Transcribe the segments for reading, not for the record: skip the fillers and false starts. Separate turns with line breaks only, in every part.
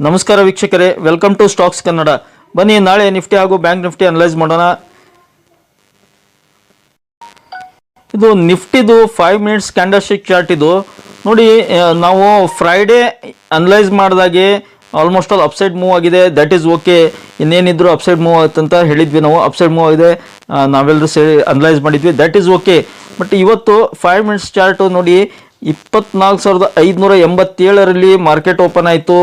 ನಮಸ್ಕಾರ ವೀಕ್ಷಕರೇ, welcome to stocks Kannada. ಬನ್ನಿ ನಾಳೆ ನಿಫ್ಟಿ ಹಾಗೂ ಬ್ಯಾಂಕ್ ನಿಫ್ಟಿ ಅನಲೈಸ್ ಮಾಡೋಣ. ಇದು ನಿಫ್ಟಿದು 5 ಮಿನಿಟ್ಸ್ ಕ್ಯಾಂಡಲ್ಸ್ಟಿಕ್ ಚಾರ್ಟ್. ಇದು ನೋಡಿ, ನಾವು ಫ್ರೈಡೇ ಅನಲೈಸ್ ಮಾಡಿದಾಗೆ ಆಲ್ಮೋಸ್ಟ್ ಆಲ್ ಅಪ್ಸೈಡ್ ಮೂವ್ ಆಗಿದೆ. That is okay. ಇನ್ನೇನಿದ್ರು ಅಪ್ಸೈಡ್ ಮೂವ್ ಆಗುತ್ತಂತ ಹೇಳಿದ್ವಿ ನಾವು. ಅಪ್ಸೈಡ್ ಮೂವ್ ಆಗಿದೆ, ನಾವೆಲ್ಲರೂ ಸೇರಿ ಅನಲೈಸ್ ಮಾಡಿದ್ವಿ. That is okay. ಬಟ್ ಇವತ್ತು 5 ಮಿನಿಟ್ಸ್ ಚಾರ್ಟು ನೋಡಿ, 24,587ರಲ್ಲಿ ಮಾರ್ಕೆಟ್ ಓಪನ್ ಆಯಿತು.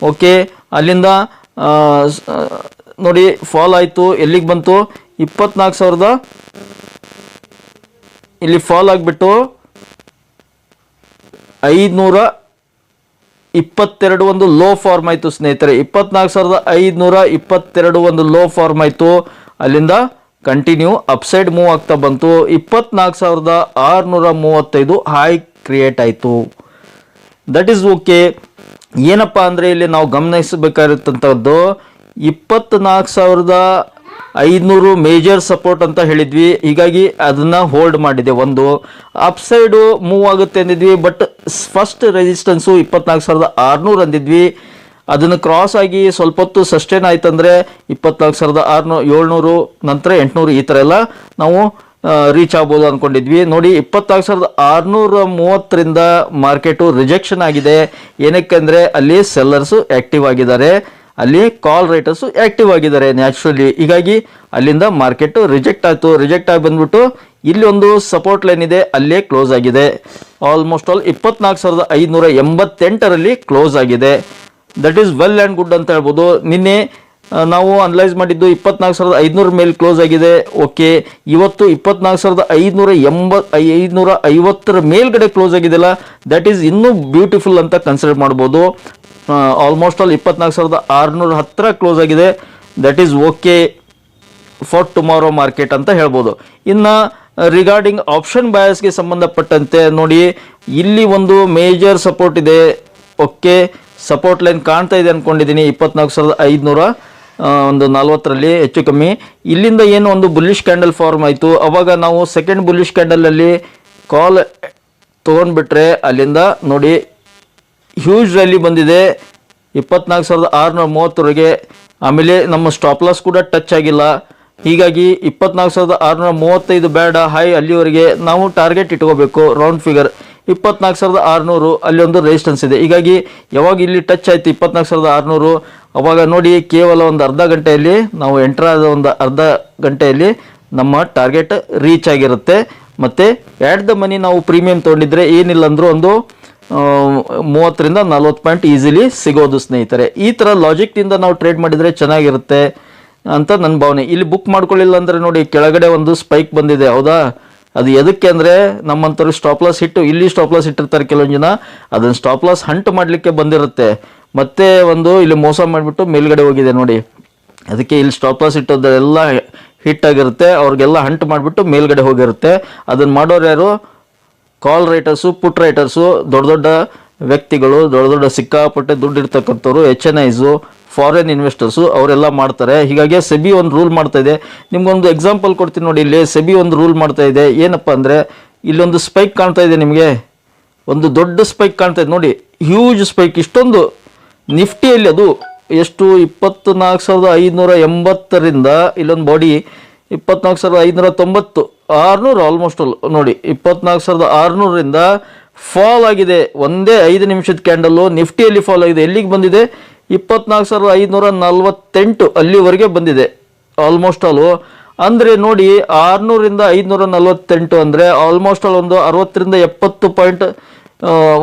ಓಕೆ, ಅಲ್ಲಿಂದ ನೋಡಿ ಫಾಲ್ ಆಯಿತು. ಎಲ್ಲಿಗೆ ಬಂತು? 24,000 ಇಲ್ಲಿ ಫಾಲ್ ಆಗಿಬಿಟ್ಟು 522 ಒಂದು ಲೋ ಫಾರ್ಮ್ ಆಯಿತು ಸ್ನೇಹಿತರೆ. 24,522 ಒಂದು ಲೋ ಫಾರ್ಮ್ ಆಯಿತು. ಅಲ್ಲಿಂದ ಕಂಟಿನ್ಯೂ ಅಪ್ಸೈಡ್ ಮೂವ್ ಆಗ್ತಾ ಬಂತು. 24,635 ಹೈ ಕ್ರಿಯೇಟ್ ಆಯಿತು. That is okay. ಏನಪ್ಪ ಅಂದರೆ ಇಲ್ಲಿ ನಾವು ಗಮನಿಸಬೇಕಾಗಿರ್ತಂಥದ್ದು 24,500 ಮೇಜರ್ ಸಪೋರ್ಟ್ ಅಂತ ಹೇಳಿದ್ವಿ. ಹೀಗಾಗಿ ಅದನ್ನು ಹೋಲ್ಡ್ ಮಾಡಿದೆ. ಒಂದು ಅಪ್ಸೈಡು ಮೂವ್ ಆಗುತ್ತೆ ಅಂದಿದ್ವಿ, ಬಟ್ ಫಸ್ಟ್ ರೆಸಿಸ್ಟೆನ್ಸು 24,600 ಅಂದಿದ್ವಿ. ಅದನ್ನು ಕ್ರಾಸ್ ಆಗಿ ಸ್ವಲ್ಪ ಹೊತ್ತು ಸಸ್ಟೇನ್ ಆಯ್ತಂದರೆ 24,700 ನಂತರ 800 ಈ ಥರ ಎಲ್ಲ ನಾವು ರೀಚ್ ಆಗ್ಬೋದು ಅಂದ್ಕೊಂಡಿದ್ವಿ. ನೋಡಿ, 24,630ರಿಂದ ಮಾರ್ಕೆಟು ರಿಜೆಕ್ಷನ್ ಆಗಿದೆ. ಏನಕ್ಕೆ ಅಂದರೆ ಅಲ್ಲಿ ಸೆಲ್ಲರ್ಸು ಆ್ಯಕ್ಟಿವ್ ಆಗಿದ್ದಾರೆ, ಅಲ್ಲಿ ಕಾಲ್ ರೈಟರ್ಸು ಆ್ಯಕ್ಟಿವ್ ಆಗಿದ್ದಾರೆ ನ್ಯಾಚುರಲಿ. ಹೀಗಾಗಿ ಅಲ್ಲಿಂದ ಮಾರ್ಕೆಟು ರಿಜೆಕ್ಟ್ ಆಯಿತು. ರಿಜೆಕ್ಟ್ ಆಗಿ ಬಂದ್ಬಿಟ್ಟು ಇಲ್ಲಿ ಒಂದು ಸಪೋರ್ಟ್ ಲೈನ್ ಇದೆ, ಅಲ್ಲೇ ಕ್ಲೋಸ್ ಆಗಿದೆ. ಆಲ್ಮೋಸ್ಟ್ ಆಲ್ 24,588ರಲ್ಲಿ ಕ್ಲೋಸ್ ಆಗಿದೆ. That is well and good ಅಂತ ಹೇಳ್ಬೋದು. ನಿನ್ನೆ ನಾವು ಅನಲೈಸ್ ಮಾಡಿದ್ದು 24,500 ಮೇಲೆ ಕ್ಲೋಸ್ ಆಗಿದೆ. ಓಕೆ, ಇವತ್ತು 24,550 ಮೇಲ್ಗಡೆ ಕ್ಲೋಸ್ ಆಗಿದೆಯಲ್ಲ, ದಟ್ ಈಸ್ ಇನ್ನೂ ಬ್ಯೂಟಿಫುಲ್ ಅಂತ ಕನ್ಸಿಡರ್ ಮಾಡ್ಬೋದು. ಆಲ್ಮೋಸ್ಟ್ ಆಲ್ 24,600 ಹತ್ತಿರ ಕ್ಲೋಸ್ ಆಗಿದೆ. That is okay for tomorrow market ಅಂತ ಹೇಳ್ಬೋದು. ಇನ್ನು ರಿಗಾರ್ಡಿಂಗ್ ಆಪ್ಷನ್ ಬಯಾಸ್ಗೆ ಸಂಬಂಧಪಟ್ಟಂತೆ ನೋಡಿ, ಇಲ್ಲಿ ಒಂದು ಮೇಜರ್ ಸಪೋರ್ಟ್ ಇದೆ. ಓಕೆ, ಸಪೋರ್ಟ್ ಲೈನ್ ಕಾಣ್ತಾ ಇದೆ ಅಂದ್ಕೊಂಡಿದ್ದೀನಿ 24,540ರಲ್ಲಿ ಹೆಚ್ಚು ಕಮ್ಮಿ. ಇಲ್ಲಿಂದ ಏನು ಒಂದು ಬುಲ್ಲಿಶ್ ಕ್ಯಾಂಡಲ್ ಫಾರ್ಮ್ ಆಯಿತು. ಅವಾಗ ನಾವು ಸೆಕೆಂಡ್ ಬುಲ್ಲಿಶ್ ಕ್ಯಾಂಡಲಲ್ಲಿ ಕಾಲ್ ತೊಗೊಂಡ್ಬಿಟ್ರೆ ಅಲ್ಲಿಂದ ನೋಡಿ ಹ್ಯೂಜ್ ರ್ಯಾಲಿ ಬಂದಿದೆ 24,630ವರೆಗೆ. ಆಮೇಲೆ ನಮ್ಮ ಸ್ಟಾಪ್ ಲಾಸ್ ಕೂಡ ಟಚ್ ಆಗಿಲ್ಲ. ಹೀಗಾಗಿ 24,635 ಬೇಡ, ಹೈ ಅಲ್ಲಿವರೆಗೆ ನಾವು ಟಾರ್ಗೆಟ್ ಇಟ್ಕೋಬೇಕು. ರೌಂಡ್ ಫಿಗರ್ 24,600 ಅಲ್ಲಿ ಒಂದು ರೆಸಿಸ್ಟೆನ್ಸ್ ಇದೆ. ಹೀಗಾಗಿ ಯಾವಾಗ ಇಲ್ಲಿ ಟಚ್ ಆಯಿತು 24,600, ಅವಾಗ ನೋಡಿ ಕೇವಲ ಒಂದು ಅರ್ಧ ಗಂಟೆಯಲ್ಲಿ ನಾವು ಎಂಟರ್ ಆದ ಒಂದು ಅರ್ಧ ಗಂಟೆಯಲ್ಲಿ ನಮ್ಮ ಟಾರ್ಗೆಟ್ ರೀಚ್ ಆಗಿರುತ್ತೆ. ಮತ್ತು ಆ್ಯಟ್ ದ ಮನಿ ನಾವು ಪ್ರೀಮಿಯಂ ತೊಗೊಂಡಿದ್ರೆ ಏನಿಲ್ಲ ಅಂದರೂ ಒಂದು 30ರಿಂದ 40 ಪಾಯಿಂಟ್ ಈಸಿಲಿ ಸಿಗೋದು ಸ್ನೇಹಿತರೆ. ಈ ಥರ ಲಾಜಿಕ್ನಿಂದ ನಾವು ಟ್ರೇಡ್ ಮಾಡಿದರೆ ಚೆನ್ನಾಗಿರುತ್ತೆ ಅಂತ ನನ್ನ ಭಾವನೆ. ಇಲ್ಲಿ ಬುಕ್ ಮಾಡ್ಕೊಳ್ಳಿಲ್ಲ ಅಂದರೆ ನೋಡಿ ಕೆಳಗಡೆ ಒಂದು ಸ್ಪೈಕ್ ಬಂದಿದೆ, ಹೌದಾ? ಅದು ಎದಕ್ಕೆ ಅಂದರೆ ನಮ್ಮಂಥವ್ರು ಸ್ಟಾಪ್ ಲಾಸ್ ಇಟ್ಟು ಇಲ್ಲಿ ಸ್ಟಾಪ್ ಲಾಸ್ ಇಟ್ಟಿರ್ತಾರೆ ಕೆಲವೊಂದು ಜನ. ಅದನ್ನು ಸ್ಟಾಪ್ ಲಾಸ್ ಹಂಟ್ ಮಾಡಲಿಕ್ಕೆ ಬಂದಿರುತ್ತೆ, ಮತ್ತೆ ಒಂದು ಇಲ್ಲಿ ಮೋಸ ಮಾಡಿಬಿಟ್ಟು ಮೇಲ್ಗಡೆ ಹೋಗಿದೆ ನೋಡಿ. ಅದಕ್ಕೆ ಇಲ್ಲಿ ಸ್ಟಾಪ್ ಲಾಸ್ ಇಟ್ಟೋದೆಲ್ಲ ಹಿಟ್ ಆಗಿರುತ್ತೆ, ಅವ್ರಿಗೆಲ್ಲ ಹಂಟ್ ಮಾಡಿಬಿಟ್ಟು ಮೇಲ್ಗಡೆ ಹೋಗಿರುತ್ತೆ. ಅದನ್ನು ಮಾಡೋರು ಯಾರು? ಕಾಲ್ ರೈಟರ್ಸು, ಪುಟ್ ರೈಟರ್ಸು, ದೊಡ್ಡ ದೊಡ್ಡ ವ್ಯಕ್ತಿಗಳು, ದೊಡ್ಡ ದೊಡ್ಡ ಸಿಕ್ಕಾಪಟ್ಟೆ ದುಡ್ಡು ಇರ್ತಕ್ಕಂಥವ್ರು, HNIಸು, ಫಾರಿನ್ ಇನ್ವೆಸ್ಟರ್ಸು, ಅವರೆಲ್ಲ ಮಾಡ್ತಾರೆ. ಹೀಗಾಗಿ ಸೆಬಿ ಒಂದು ರೂಲ್ ಮಾಡ್ತಾ ಇದೆ. ನಿಮ್ಗೊಂದು ಎಕ್ಸಾಂಪಲ್ ಕೊಡ್ತೀನಿ ನೋಡಿ. ಇಲ್ಲಿ ಸೆಬಿ ಒಂದು ರೂಲ್ ಮಾಡ್ತಾ ಇದೆ. ಏನಪ್ಪ ಅಂದರೆ ಇಲ್ಲೊಂದು ಸ್ಪೈಕ್ ಕಾಣ್ತಾ ಇದೆ ನಿಮಗೆ, ಒಂದು ದೊಡ್ಡ ಸ್ಪೈಕ್ ಕಾಣ್ತಾ ಇದೆ ನೋಡಿ, ಹ್ಯೂಜ್ ಸ್ಪೈಕ್. ಇಷ್ಟೊಂದು ನಿಫ್ಟಿಯಲ್ಲಿ ಅದು ಎಷ್ಟು 24,580ರಿಂದ ಇಲ್ಲೊಂದು ಬಾಡಿ 24,590 600 ಆಲ್ಮೋಸ್ಟ್ ಆಲ್ ನೋಡಿ 24,600ರಿಂದ ಫಾಲ್ ಆಗಿದೆ. ಒಂದೇ 5 ನಿಮಿಷದ ಕ್ಯಾಂಡಲ್ಲು ನಿಫ್ಟಿಯಲ್ಲಿ ಫಾಲ್ ಆಗಿದೆ. ಎಲ್ಲಿಗೆ ಬಂದಿದೆ? 24,548 ಅಲ್ಲಿವರೆಗೆ ಬಂದಿದೆ ಆಲ್ಮೋಸ್ಟ್ ಆಲು. ಅಂದರೆ ನೋಡಿ 600ರಿಂದ 548 ಅಂದರೆ ಆಲ್ಮೋಸ್ಟ್ ಆಲ್ ಒಂದು 60ರಿಂದ 70 ಪಾಯಿಂಟ್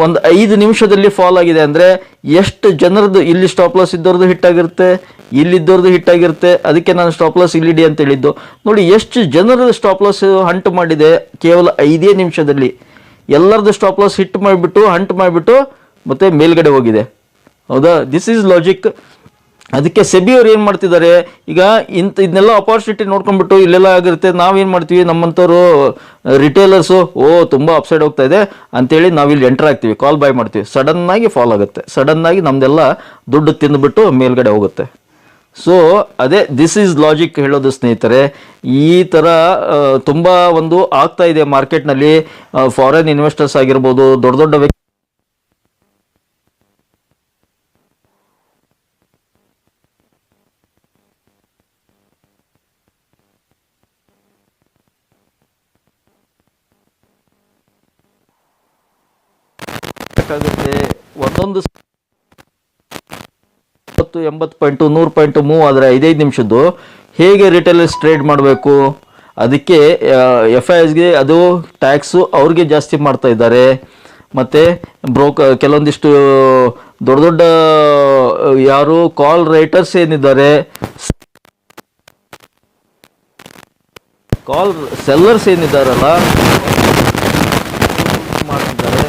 ಒಂದು 5 ನಿಮಿಷದಲ್ಲಿ ಫಾಲ್ ಆಗಿದೆ. ಅಂದರೆ ಎಷ್ಟು ಜನರದ್ದು ಇಲ್ಲಿ ಸ್ಟಾಪ್ ಲಾಸ್ ಇದ್ದವ್ರದ್ದು ಹಿಟ್ ಆಗಿರುತ್ತೆ, ಇಲ್ಲಿದ್ದವ್ರದ್ದು ಹಿಟ್ ಆಗಿರುತ್ತೆ. ಅದಕ್ಕೆ ನಾನು ಸ್ಟಾಪ್ ಲಾಸ್ ಇಲ್ಲಿಡಿ ಅಂತ ಹೇಳಿದ್ದು. ನೋಡಿ ಎಷ್ಟು ಜನರದ್ದು ಸ್ಟಾಪ್ ಲಾಸ್ ಹಂಟ್ ಮಾಡಿದೆ ಕೇವಲ 5 ನಿಮಿಷದಲ್ಲಿ. ಎಲ್ಲರದ್ದು ಸ್ಟಾಪ್ ಲಾಸ್ ಹಿಟ್ ಮಾಡಿಬಿಟ್ಟು ಹಂಟ್ ಮಾಡಿಬಿಟ್ಟು ಮತ್ತೆ ಮೇಲ್ಗಡೆ ಹೋಗಿದೆ, ಹೌದಾ? This is logic. ಅದಕ್ಕೆ ಸೆಬಿ ಅವ್ರು ಏನು ಮಾಡ್ತಿದ್ದಾರೆ ಈಗ, ಇದನ್ನೆಲ್ಲ ಅಪಾರ್ಚುನಿಟಿ ನೋಡ್ಕೊಂಡ್ಬಿಟ್ಟು ಇಲ್ಲೆಲ್ಲ ಆಗಿರುತ್ತೆ. ನಾವೇನು ಮಾಡ್ತೀವಿ, ನಮ್ಮಂಥವ್ರು ರಿಟೇಲರ್ಸು, ತುಂಬ ಅಪ್ಸೈಡ್ ಹೋಗ್ತಾ ಇದೆ ಅಂತೇಳಿ ನಾವಿಲ್ಲಿ ಎಂಟರ್ ಆಗ್ತೀವಿ, ಕಾಲ್ ಬೈ ಮಾಡ್ತೀವಿ. ಸಡನ್ನಾಗಿ ಫಾಲ್ ಆಗುತ್ತೆ, ಸಡನ್ನಾಗಿ ನಮ್ಮದೆಲ್ಲ ದುಡ್ಡು ತಿಂದುಬಿಟ್ಟು ಮೇಲ್ಗಡೆ ಹೋಗುತ್ತೆ. ಸೊ ಅದೇ ದಿಸ್ ಈಸ್ ಲಾಜಿಕ್ ಹೇಳೋದು ಸ್ನೇಹಿತರೆ. ಈ ಥರ ತುಂಬ ಒಂದು ಆಗ್ತಾ ಇದೆ ಮಾರ್ಕೆಟ್ನಲ್ಲಿ. ಫಾರಿನ್ ಇನ್ವೆಸ್ಟರ್ಸ್ ಆಗಿರ್ಬೋದು, ದೊಡ್ಡ ದೊಡ್ಡ ಮಾಡಬೇಕಾಗುತ್ತೆ. ಒಂದೊಂದು 80 ಪಾಯಿಂಟು 100 ಪಾಯಿಂಟು ಮೂವ್ ಆದರೆ 5 ನಿಮಿಷದ್ದು ಹೇಗೆ ರಿಟೇಲರ್ಸ್ ಟ್ರೇಡ್ ಮಾಡಬೇಕು? ಅದಕ್ಕೆ FISಗೆ ಅದು ಟ್ಯಾಕ್ಸು ಅವ್ರಿಗೆ ಜಾಸ್ತಿ ಮಾಡ್ತಾ ಇದ್ದಾರೆ. ಮತ್ತು ಕೆಲವೊಂದಿಷ್ಟು ದೊಡ್ಡ ದೊಡ್ಡ ಯಾರು ಕಾಲ್ ರೈಟರ್ಸ್ ಏನಿದ್ದಾರೆ, ಕಾಲ್ ಸೆಲ್ಲರ್ಸ್ ಏನಿದ್ದಾರಲ್ಲ ಮಾಡ್ತಿದ್ದಾರೆ.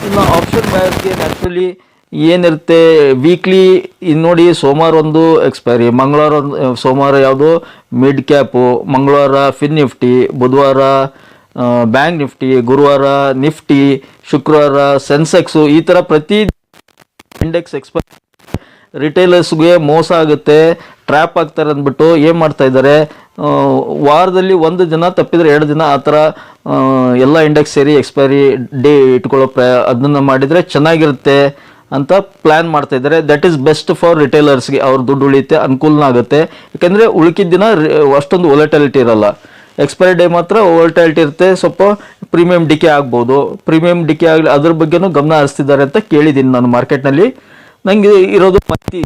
ಇನ್ನು ಆಪ್ಷನ್ ಬಯರ್ಸ್ಗೆ ನ್ಯಾಚುರಲಿ ಏನಿರುತ್ತೆ, ವೀಕ್ಲಿ ನೋಡಿ ಸೋಮವಾರ ಒಂದು ಎಕ್ಸ್ಪೈರಿ, ಮಂಗಳವಾರ ಸೋಮವಾರ ಯಾವುದು ಮಿಡ್ ಕ್ಯಾಪು, ಮಂಗಳವಾರ ಫಿನ್ ನಿಫ್ಟಿ, ಬುಧವಾರ ಬ್ಯಾಂಕ್ ನಿಫ್ಟಿ, ಗುರುವಾರ ನಿಫ್ಟಿ, ಶುಕ್ರವಾರ ಸೆನ್ಸೆಕ್ಸು, ಈ ಥರ ಪ್ರತಿ ಇಂಡೆಕ್ಸ್ ಎಕ್ಸ್ಪೈರಿ. ರಿಟೇಲರ್ಸ್ಗೆ ಮೋಸ ಆಗುತ್ತೆ, ಟ್ರ್ಯಾಪ್ ಆಗ್ತಾರೆ ಅಂದ್ಬಿಟ್ಟು ಏನು ಮಾಡ್ತಾ ಇದ್ದಾರೆ, ವಾರದಲ್ಲಿ 1 ದಿನ ತಪ್ಪಿದರೆ 2 ದಿನ ಆ ಥರ ಎಲ್ಲ ಇಂಡೆಕ್ಸ್ ಸೇರಿ ಎಕ್ಸ್ಪೈರಿ ಡೇ ಇಟ್ಕೊಳ್ಳೋ ಅದನ್ನು ಮಾಡಿದರೆ ಚೆನ್ನಾಗಿರುತ್ತೆ ಅಂತ ಪ್ಲ್ಯಾನ್ ಮಾಡ್ತಾ ಇದ್ದಾರೆ. ದಟ್ ಈಸ್ ಬೆಸ್ಟ್ ಫಾರ್ ರಿಟೇಲರ್ಸ್ಗೆ. ಅವ್ರ ದುಡ್ಡು ಉಳಿಯುತ್ತೆ, ಅನುಕೂಲನ ಆಗುತ್ತೆ. ಯಾಕೆಂದರೆ ಉಳಿಕಿದ ದಿನ ಅಷ್ಟೊಂದು ವೊಲಟೈಲಿಟಿ ಇರಲ್ಲ. ಎಕ್ಸ್ಪೈರಿ ಡೇ ಮಾತ್ರ ವೊಲಟೈಲಿಟಿ ಇರುತ್ತೆ, ಸ್ವಲ್ಪ ಪ್ರೀಮಿಯಂ ಡಿಕೆ ಆಗ್ಬೋದು. ಪ್ರೀಮಿಯಂ ಡಿಕೆ ಆಗಲಿ ಅದ್ರ ಬಗ್ಗೆನೂ ಗಮನ ಹರಿಸ್ತಿದ್ದಾರೆ ಅಂತ ಕೇಳಿದ್ದೀನಿ ನಾನು ಮಾರ್ಕೆಟ್ನಲ್ಲಿ. ನನಗೆ ಇರೋದು ಮಾಹಿತಿ,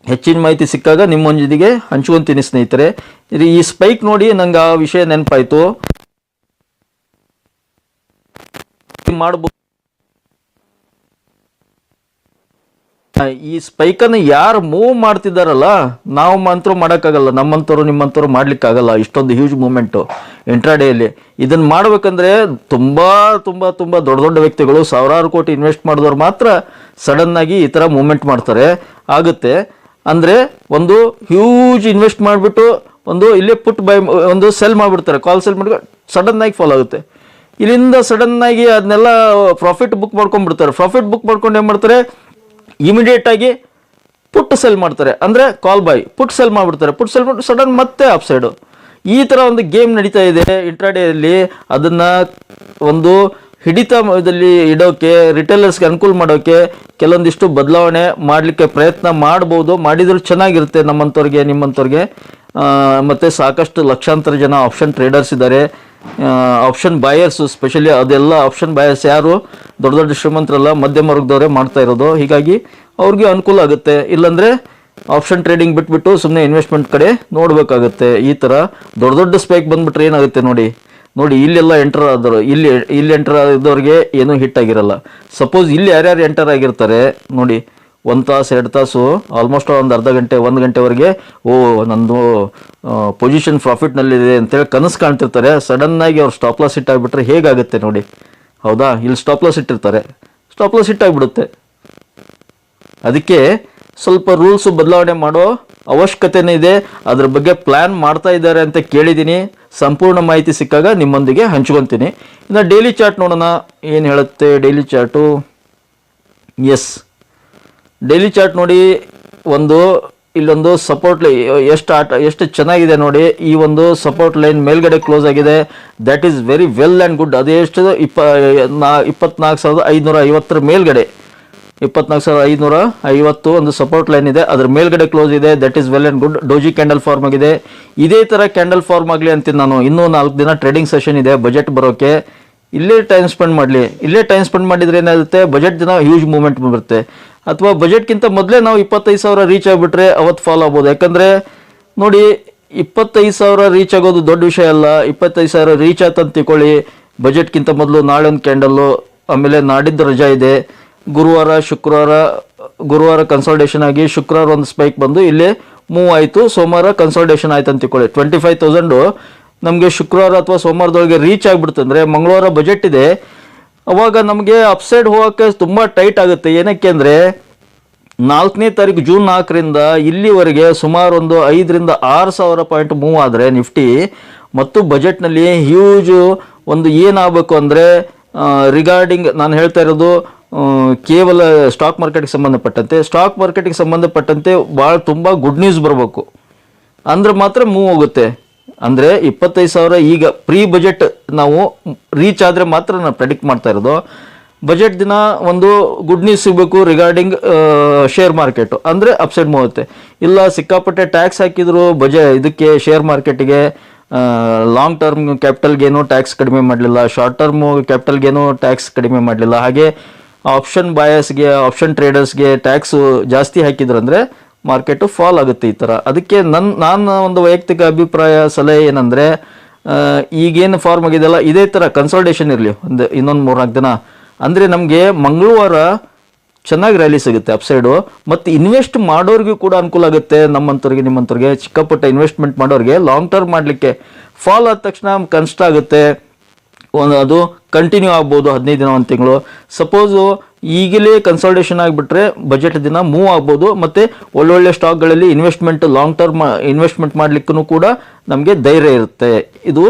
ಹೆಚ್ಚಿನ ಮಾಹಿತಿ ಸಿಕ್ಕಾಗ ನಿಮ್ಮೊಂದಿಗೆ ಹಂಚ್ಕೊತೀನಿ ಸ್ನೇಹಿತರೆ. ಈ ಸ್ಪೈಕ್ ನೋಡಿ ನಂಗೆ ಆ ವಿಷಯ ನೆನಪಾಯಿತು. ಮಾಡ್ಬೋದು ಈ ಸ್ಪೈಕನ್ನು ಯಾರು ಮೂವ್ ಮಾಡ್ತಿದ್ದಾರಲ್ಲ, ನಾವು ಮಾತ್ರ ಮಾಡೋಕ್ಕಾಗಲ್ಲ, ನಮ್ಮಂಥವ್ರು ನಿಮ್ಮಂಥವ್ರು ಮಾಡ್ಲಿಕ್ಕಾಗಲ್ಲ ಇಷ್ಟೊಂದು ಹ್ಯೂಜ್ ಮೂಮೆಂಟು ಇಂಟ್ರಾಡೇಯಲ್ಲಿ. ಇದನ್ನು ಮಾಡ್ಬೇಕಂದ್ರೆ ತುಂಬ ತುಂಬ ತುಂಬ ದೊಡ್ಡ ದೊಡ್ಡ ವ್ಯಕ್ತಿಗಳು, ಸಾವಿರಾರು ಕೋಟಿ ಇನ್ವೆಸ್ಟ್ ಮಾಡಿದವ್ರು ಮಾತ್ರ ಸಡನ್ನಾಗಿ ಈ ಥರ ಮೂಮೆಂಟ್ ಮಾಡ್ತಾರೆ ಆಗುತ್ತೆ. ಅಂದರೆ ಒಂದು ಹ್ಯೂಜ್ ಇನ್ವೆಸ್ಟ್ ಮಾಡಿಬಿಟ್ಟು ಒಂದು ಇಲ್ಲೇ ಪುಟ್ ಬೈ ಒಂದು ಸೆಲ್ ಮಾಡಿಬಿಡ್ತಾರೆ, ಕಾಲ್ ಸೆಲ್ ಮಾಡಿ ಸಡನ್ನಾಗಿ ಫಾಲ್ ಆಗುತ್ತೆ. ಇಲ್ಲಿಂದ ಸಡನ್ನಾಗಿ ಅದನ್ನೆಲ್ಲ ಪ್ರಾಫಿಟ್ ಬುಕ್ ಮಾಡ್ಕೊಂಡ್ಬಿಡ್ತಾರೆ. ಪ್ರಾಫಿಟ್ ಬುಕ್ ಮಾಡ್ಕೊಂಡು ಏನು ಮಾಡ್ತಾರೆ, ಇಮಿಡಿಯೇಟಾಗಿ ಪುಟ್ ಸೆಲ್ ಮಾಡ್ತಾರೆ. ಅಂದರೆ ಕಾಲ್ ಬೈ ಪುಟ್ ಸೆಲ್ ಮಾಡಿಬಿಡ್ತಾರೆ. ಪುಟ್ ಸೆಲ್ ಮಾಡಿ ಸಡನ್ ಮತ್ತೆ ಅಪ್ ಸೈಡು. ಈ ಥರ ಒಂದು ಗೇಮ್ ನಡೀತಾ ಇದೆ ಇಂಟ್ರಾಡೇಯಲ್ಲಿ. ಅದನ್ನು ಒಂದು ಹಿಡಿತದಲ್ಲಿ ಇಡೋಕ್ಕೆ, ರಿಟೇಲರ್ಸ್ಗೆ ಅನುಕೂಲ ಮಾಡೋಕ್ಕೆ ಕೆಲವೊಂದಿಷ್ಟು ಬದಲಾವಣೆ ಮಾಡಲಿಕ್ಕೆ ಪ್ರಯತ್ನ ಮಾಡ್ಬೋದು. ಮಾಡಿದರೂ ಚೆನ್ನಾಗಿರುತ್ತೆ ನಮ್ಮಂಥವ್ರಿಗೆ ನಿಮ್ಮಂಥವ್ರಿಗೆ. ಮತ್ತು ಸಾಕಷ್ಟು ಲಕ್ಷಾಂತರ ಜನ ಆಪ್ಷನ್ ಟ್ರೇಡರ್ಸ್ ಇದ್ದಾರೆ, ಆಪ್ಷನ್ ಬಾಯರ್ಸು ಸ್ಪೆಷಲಿ. ಅದೆಲ್ಲ ಆಪ್ಷನ್ ಬಾಯರ್ಸ್ ಯಾರು ದೊಡ್ಡ ದೊಡ್ಡ ಶ್ರೀಮಂತರಲ್ಲ, ಮಧ್ಯಮ ವರ್ಗದವರೇ ಮಾಡ್ತಾ ಇರೋದು. ಹೀಗಾಗಿ ಅವ್ರಿಗೆ ಅನುಕೂಲ ಆಗುತ್ತೆ. ಇಲ್ಲಾಂದರೆ ಆಪ್ಷನ್ ಟ್ರೇಡಿಂಗ್ ಬಿಟ್ಬಿಟ್ಟು ಸುಮ್ಮನೆ ಇನ್ವೆಸ್ಟ್ಮೆಂಟ್ ಕಡೆ ನೋಡಬೇಕಾಗುತ್ತೆ. ಈ ಥರ ದೊಡ್ಡ ದೊಡ್ಡ ಸ್ಪೈಕ್ ಬಂದುಬಿಟ್ರೆ ಏನಾಗುತ್ತೆ ನೋಡಿ. ಇಲ್ಲೆಲ್ಲ ಎಂಟರ್ ಆದರು, ಇಲ್ಲಿ ಎಂಟರ್ ಆದವ್ರಿಗೆ ಏನೂ ಹಿಟ್ ಆಗಿರಲ್ಲ. ಸಪೋಸ್ ಇಲ್ಲಿ ಯಾರ್ಯಾರು ಎಂಟರ್ ಆಗಿರ್ತಾರೆ ನೋಡಿ, 1 ತಾಸು 2 ತಾಸು ಆಲ್ಮೋಸ್ಟ್ ಒಂದು ಅರ್ಧ ಗಂಟೆ 1 ಗಂಟೆವರೆಗೆ ನಂದು ಪೊಸಿಷನ್ ಪ್ರಾಫಿಟ್ನಲ್ಲಿದೆ ಅಂತೇಳಿ ಕನಸು ಕಾಣ್ತಿರ್ತಾರೆ. ಸಡನ್ನಾಗಿ ಅವ್ರು ಸ್ಟಾಪ್ ಲಾಸ್ ಹಿಟ್ ಆಗಿಬಿಟ್ರೆ ಹೇಗಾಗುತ್ತೆ ನೋಡಿ. ಹೌದಾ, ಇಲ್ಲಿ ಸ್ಟಾಪ್ ಲಾಸ್ ಇಟ್ಟಿರ್ತಾರೆ, ಸ್ಟಾಪ್ ಲಾಸ್ ಹಿಟ್ ಆಗಿಬಿಡುತ್ತೆ. ಅದಕ್ಕೆ ಸ್ವಲ್ಪ ರೂಲ್ಸು ಬದಲಾವಣೆ ಮಾಡೋ ಅವಶ್ಯಕತೆನೇ ಇದೆ. ಅದ್ರ ಬಗ್ಗೆ ಪ್ಲ್ಯಾನ್ ಮಾಡ್ತಾ ಇದ್ದಾರೆ ಅಂತ ಕೇಳಿದ್ದೀನಿ. ಸಂಪೂರ್ಣ ಮಾಹಿತಿ ಸಿಕ್ಕಾಗ ನಿಮ್ಮೊಂದಿಗೆ ಹಂಚ್ಕೊತೀನಿ. ಇನ್ನು ಡೈಲಿ ಚಾರ್ಟ್ ನೋಡೋಣ ಏನು ಹೇಳುತ್ತೆ daily chart. Yes, daily chart ನೋಡಿ, ಇಲ್ಲೊಂದು ಸಪೋರ್ಟ್ ಎಷ್ಟು ಚೆನ್ನಾಗಿದೆ ನೋಡಿ. ಈ ಒಂದು ಸಪೋರ್ಟ್ ಲೈನ್ ಮೇಲ್ಗಡೆ ಕ್ಲೋಸ್ ಆಗಿದೆ. That is very well and good. ಅದೆಷ್ಟು 24,550 ಮೇಲ್ಗಡೆ, 24,550 ಒಂದು ಸಪೋರ್ಟ್ ಲೈನ್ ಇದೆ. ಅದ್ರ ಮೇಲ್ಗಡೆ ಕ್ಲೋಸ್ ಇದೆ. That is well and good. Doji candle form ಆಗಿದೆ. ಇದೇ ಥರ ಕ್ಯಾಂಡಲ್ ಫಾರ್ಮ್ ಆಗಲಿ ಅಂತೀನಿ ನಾನು. ಇನ್ನೂ 4 ದಿನ ಟ್ರೇಡಿಂಗ್ ಸೆಷನ್ ಇದೆ ಬಜೆಟ್ ಬರೋಕ್ಕೆ. ಇಲ್ಲೇ ಟೈಮ್ ಸ್ಪೆಂಡ್ ಮಾಡಲಿ. ಇಲ್ಲೇ ಟೈಮ್ ಸ್ಪೆಂಡ್ ಮಾಡಿದರೆ ಏನಾಗುತ್ತೆ, ಬಜೆಟ್ ದಿನ ಹ್ಯೂಜ್ ಮೂವ್ಮೆಂಟ್ ಬರುತ್ತೆ. ಅಥವಾ ಬಜೆಟ್ಗಿಂತ ಮೊದಲೇ ನಾವು 25,000 ರೀಚ್ ಆಗಿಬಿಟ್ರೆ ಅವತ್ತು ಫಾಲೋ ಆಗ್ಬೋದು. ಯಾಕಂದರೆ ನೋಡಿ, 25,000 ರೀಚ್ ಆಗೋದು ದೊಡ್ಡ ವಿಷಯ ಅಲ್ಲ. 25,000 ರೀಚ್ ಆಯ್ತು ಅಂತ ತಿಳ್ಕೊಳ್ಳಿ. ಬಜೆಟ್ಗಿಂತ ಮೊದಲು ನಾಳೆ ಒಂದು ಕ್ಯಾಂಡಲ್ಲು, ಆಮೇಲೆ ನಾಡಿದ್ದು ರಜಾ ಇದೆ. ಗುರುವಾರ ಕನ್ಸಲ್ಟೇಷನ್ ಆಗಿ ಶುಕ್ರವಾರ ಒಂದು ಸ್ಪೈಕ್ ಬಂದು ಇಲ್ಲೇ ಮೂವ್ ಆಯಿತು. ಸೋಮವಾರ ಕನ್ಸಲ್ಟೇಷನ್ ಆಯ್ತು ಅಂತ ತಿಳ್ಕೊಳ್ಳಿ. 25,000 ನಮಗೆ ಶುಕ್ರವಾರ ಅಥವಾ ಸೋಮವಾರದೊಳಗೆ ರೀಚ್ ಆಗಿಬಿಡ್ತಂದ್ರೆ, ಮಂಗಳವಾರ ಬಜೆಟ್ ಇದೆ, ಅವಾಗ ನಮಗೆ ಅಪ್ಸೈಡ್ ಹೋಗೋಕ್ಕೆ ತುಂಬ ಟೈಟ್ ಆಗುತ್ತೆ. ಏನಕ್ಕೆ ಅಂದರೆ 4ನೇ ತಾರೀಕು ಜೂನ್ 4ರಿಂದ ಇಲ್ಲಿವರೆಗೆ ಸುಮಾರು ಒಂದು 5,000 to 6,000 ಪಾಯಿಂಟ್ ಮೂವ್ ಆದರೆ ನಿಫ್ಟಿ, ಮತ್ತು ಬಜೆಟ್ನಲ್ಲಿ ಹ್ಯೂಜು ಒಂದು ಏನಾಗಬೇಕು ಅಂದರೆ ರಿಗಾರ್ಡಿಂಗ್ ನಾನು ಹೇಳ್ತಾ ಇರೋದು ಕೇವಲ ಸ್ಟಾಕ್ ಮಾರ್ಕೆಟ್ಗೆ ಸಂಬಂಧಪಟ್ಟಂತೆ ಭಾಳ ತುಂಬ ಗುಡ್ ನ್ಯೂಸ್ ಬರಬೇಕು ಅಂದ್ರೆ ಮಾತ್ರ ಮೂವ್ ಹೋಗುತ್ತೆ. ಅಂದರೆ 25,000 ಈಗ ಪ್ರೀ ಬಜೆಟ್ ನಾವು ರೀಚ್ ಆದರೆ ಮಾತ್ರ ನಾನು ಪ್ರೆಡಿಕ್ಟ್ ಮಾಡ್ತಾ ಇರೋದು. ಬಜೆಟ್ ದಿನ ಒಂದು ಗುಡ್ ನ್ಯೂಸ್ ಸಿಗಬೇಕು ರಿಗಾರ್ಡಿಂಗ್ ಶೇರ್ ಮಾರ್ಕೆಟು, ಅಂದರೆ ಅಪ್ಸೈಡ್ ಮೂವ್ ಆಗುತ್ತೆ. ಇಲ್ಲ ಸಿಕ್ಕಾಪಟ್ಟೆ ಟ್ಯಾಕ್ಸ್ ಹಾಕಿದ್ರು ಇದಕ್ಕೆ ಶೇರ್ ಮಾರ್ಕೆಟಿಗೆ, ಲಾಂಗ್ ಟರ್ಮ್ ಕ್ಯಾಪಿಟಲ್ಗೇನು ಟ್ಯಾಕ್ಸ್ ಕಡಿಮೆ ಮಾಡಲಿಲ್ಲ, ಶಾರ್ಟ್ ಟರ್ಮ್ ಕ್ಯಾಪಿಟಲ್ಗೇನು ಟ್ಯಾಕ್ಸ್ ಕಡಿಮೆ ಮಾಡಲಿಲ್ಲ, ಹಾಗೆ ಆಪ್ಷನ್ ಬಾಯರ್ಸ್ಗೆ ಆಪ್ಷನ್ ಟ್ರೇಡರ್ಸ್ಗೆ ಟ್ಯಾಕ್ಸು ಜಾಸ್ತಿ ಹಾಕಿದ್ರಂದರೆ ಮಾರ್ಕೆಟು ಫಾಲ್ ಆಗುತ್ತೆ ಈ ಥರ. ಅದಕ್ಕೆ ನಾನು ಒಂದು ವೈಯಕ್ತಿಕ ಅಭಿಪ್ರಾಯ ಸಲಹೆ ಏನಂದರೆ, ಈಗೇನು ಫಾರ್ಮ್ ಆಗಿದೆಯಲ್ಲ ಇದೇ ಥರ ಕನ್ಸಲ್ಟೇಷನ್ ಇರಲಿ ಇನ್ನೊಂದು 3-4 ದಿನ. ಅಂದರೆ ನಮಗೆ ಮಂಗಳವಾರ ಚೆನ್ನಾಗಿ ರ್ಯಾಲಿ ಸಿಗುತ್ತೆ ಅಪ್ಸೈಡು, ಮತ್ತು ಇನ್ವೆಸ್ಟ್ ಮಾಡೋರಿಗೂ ಕೂಡ ಅನುಕೂಲ ಆಗುತ್ತೆ. ನಮ್ಮಂಥವ್ರಿಗೆ ನಿಮ್ಮಂಥವ್ರಿಗೆ ಚಿಕ್ಕಪುಟ್ಟ ಇನ್ವೆಸ್ಟ್ಮೆಂಟ್ ಮಾಡೋರಿಗೆ ಲಾಂಗ್ ಟರ್ಮ್ ಮಾಡಲಿಕ್ಕೆ. ಫಾಲ್ ಆದ ತಕ್ಷಣ ಕಷ್ಟ ಆಗುತ್ತೆ, ಅದು ಕಂಟಿನ್ಯೂ ಆಗ್ಬೋದು 15 ದಿನ 1 ತಿಂಗಳು. ಸಪೋಸು ಈಗಲೇ ಕನ್ಸಲ್ಟೇಷನ್ ಆಗಿಬಿಟ್ರೆ ಬಜೆಟ್ ದಿನ ಮೂವ್ ಆಗ್ಬೋದು, ಮತ್ತು ಒಳ್ಳೊಳ್ಳೆ ಸ್ಟಾಕ್ಗಳಲ್ಲಿ ಇನ್ವೆಸ್ಟ್ಮೆಂಟ್ ಲಾಂಗ್ ಟರ್ಮ್ ಇನ್ವೆಸ್ಟ್ಮೆಂಟ್ ಮಾಡಲಿಕ್ಕೂ ಕೂಡ ನಮಗೆ ಧೈರ್ಯ ಇರುತ್ತೆ. ಇದು